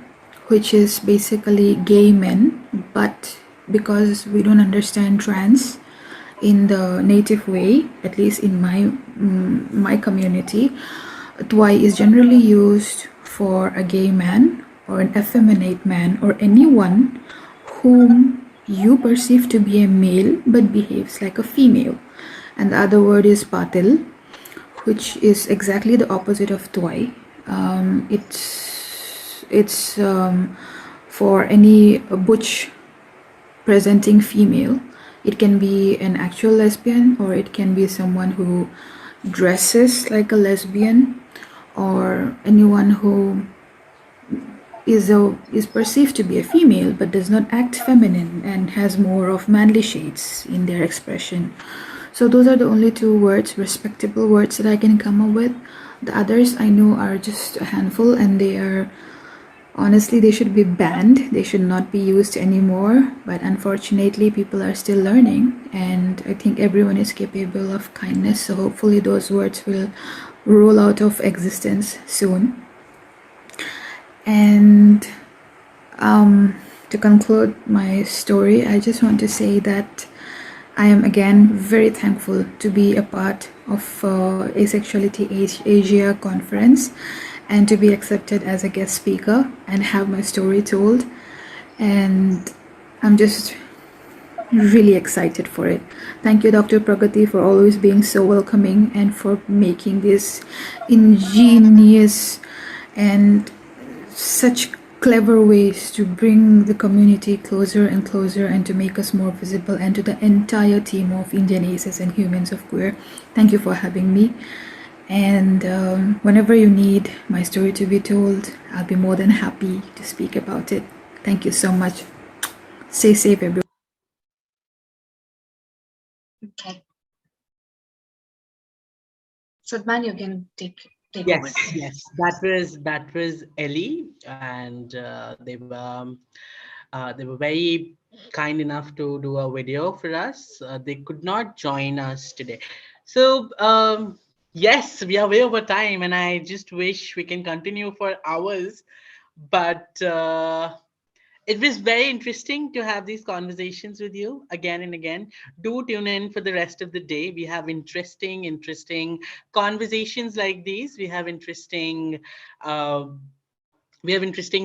which is basically gay men, but because we don't understand trans in the native way, at least in my community, tuai is generally used for a gay man or an effeminate man or anyone whom you perceive to be a male but behaves like a female. And the other word is patil, which is exactly the opposite of tuai. It's for any butch presenting female. It can be an actual lesbian, or it can be someone who dresses like a lesbian, or anyone who is perceived to be a female but does not act feminine and has more of manly shades in their expression. So those are the only two words, respectable words, that I can come up with. The others I know are just a handful, and they are, honestly, they should be banned. They should not be used anymore. But unfortunately, people are still learning, and I think everyone is capable of kindness. So hopefully those words will roll out of existence soon. And to conclude my story, I just want to say that I am again very thankful to be a part of Asexuality Asia conference, and to be accepted as a guest speaker and have my story told. And I'm just really excited for it. Thank you, Dr. Pragati, for always being so welcoming and for making this ingenious and such clever ways to bring the community closer and closer, and to make us more visible, and to the entire team of Indian Aces and Humans of Queer. Thank you for having me. And whenever you need my story to be told, I'll be more than happy to speak about it. Thank you so much. Stay safe, everyone. Okay. Sadman, you can take over. Yes, that was Ellie, and they were very kind enough to do a video for us. They could not join us today, so yes, we are way over time, and I just wish we can continue for hours, but. It was very interesting to have these conversations with you again and again. Do tune in for the rest of the day. We have interesting conversations like these. Uh, we have interesting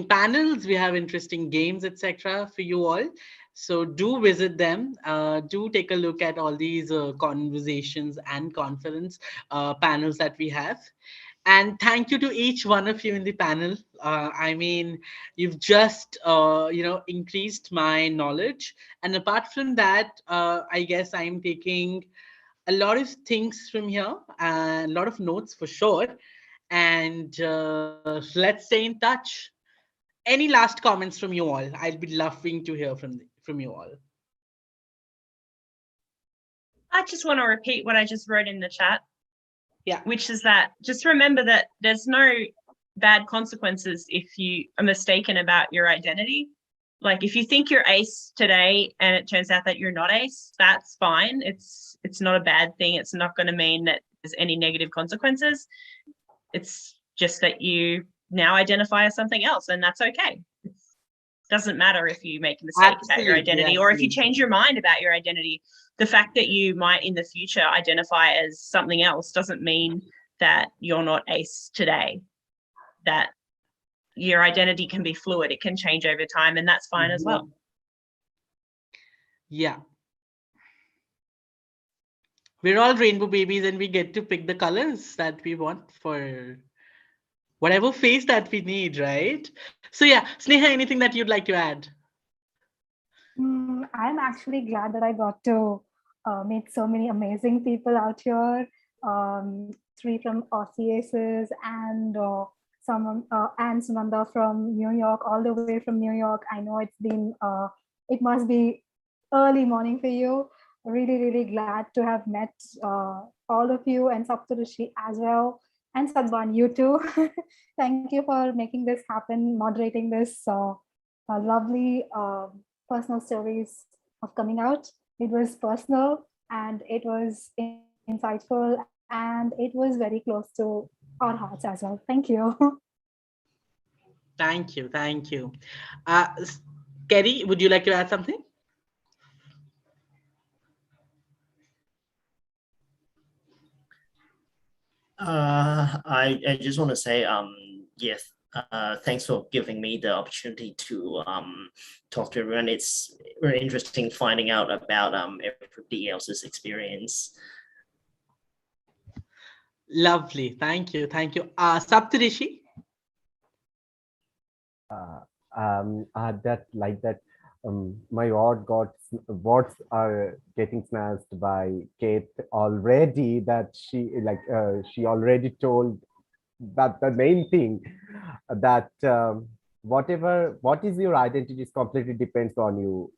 panels. We have interesting games, etc. for you all. So do visit them. Do take a look at all these conversations and conference panels that we have. And thank you to each one of you in the panel. I mean, you've just increased my knowledge. And apart from that, I guess I'm taking a lot of things from here, and a lot of notes for sure. And let's stay in touch. Any last comments from you all? I'll be loving to hear from you all. I just want to repeat what I just wrote in the chat. Yeah. Which is that just remember that there's no bad consequences if you are mistaken about your identity. Like if you think you're ace today and it turns out that you're not ace, that's fine. It's not a bad thing. It's not going to mean that there's any negative consequences. It's just that you now identify as something else, and that's okay. It doesn't matter if you make a mistake about your identity or if you change your mind about your identity. The fact that you might in the future identify as something else doesn't mean that you're not ace today, that your identity can be fluid. It can change over time, and that's fine as well. Yeah. We're all rainbow babies, and we get to pick the colors that we want for whatever face that we need, right? So yeah, Sneha, anything that you'd like to add? I'm actually glad that I got to meet so many amazing people out here. 3 from Aces and and Sunanda from New York, all the way from New York. I know it must be early morning for you. Really glad to have met all of you, and Saptarishi as well, and Sadban, you too. Thank you for making this happen, moderating this lovely personal stories of coming out. It was personal and it was insightful and it was very close to our hearts as well. Thank you. Thank you. Kerry, would you like to add something? I just want to say, yes, thanks for giving me the opportunity to talk to everyone. It's very interesting finding out about everybody else's experience. Lovely. Thank you. Saptarishi? My words are getting snatched by Kate already, that she already told that the main thing, that what is your identity is completely depends on you.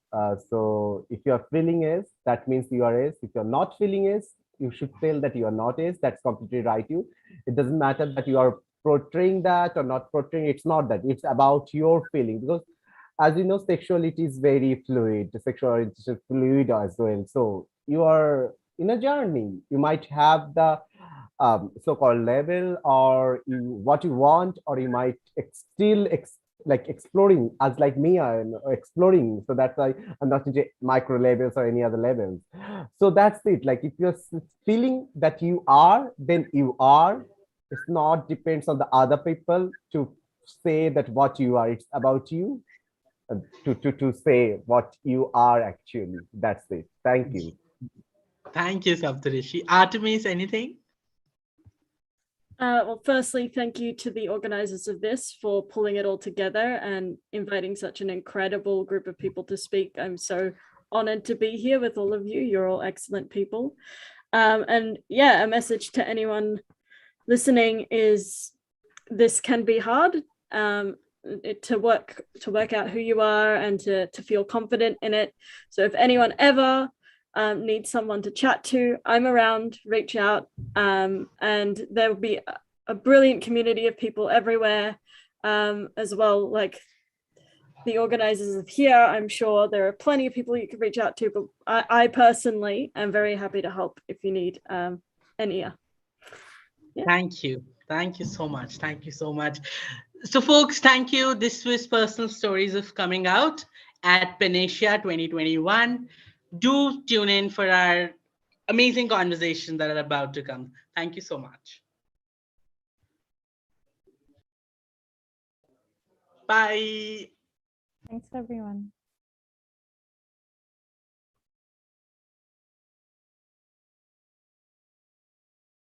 So if you're feeling is, that means you are is. If you're not feeling is, you should feel that you are not is. That's completely right. It doesn't matter that you are portraying that or not portraying. It's not that. It's about your feeling, because as you know, sexuality is very fluid. The sexual orientation is fluid as well. So you are in a journey. You might have the so-called level, or what you want, or you might still exploring, as like me, I'm exploring. So that's why I'm not into micro levels or any other levels. So that's it. Like if you're feeling that you are, then you are. It's not depends on the other people to say that what you are. It's about you to say what you are actually. That's it. Thank you. Thank you, Saptarishi. Artemis, anything? Well, firstly, thank you to the organizers of this for pulling it all together and inviting such an incredible group of people to speak. I'm so honored to be here with all of you. You're all excellent people. And yeah, a message to anyone listening is this can be hard. To work out who you are and to feel confident in it. So if anyone ever need someone to chat to, I'm around, reach out, and there will be a brilliant community of people everywhere as well. Like the organizers of here, I'm sure there are plenty of people you could reach out to, but I personally am very happy to help if you need an ear. Yeah. Thank you. Thank you so much. Thank you so much. So folks, thank you. This was Personal Stories of Coming Out at PanACEa 2021. Do tune in for our amazing conversations that are about to come. Thank you so much. Bye. Thanks, everyone.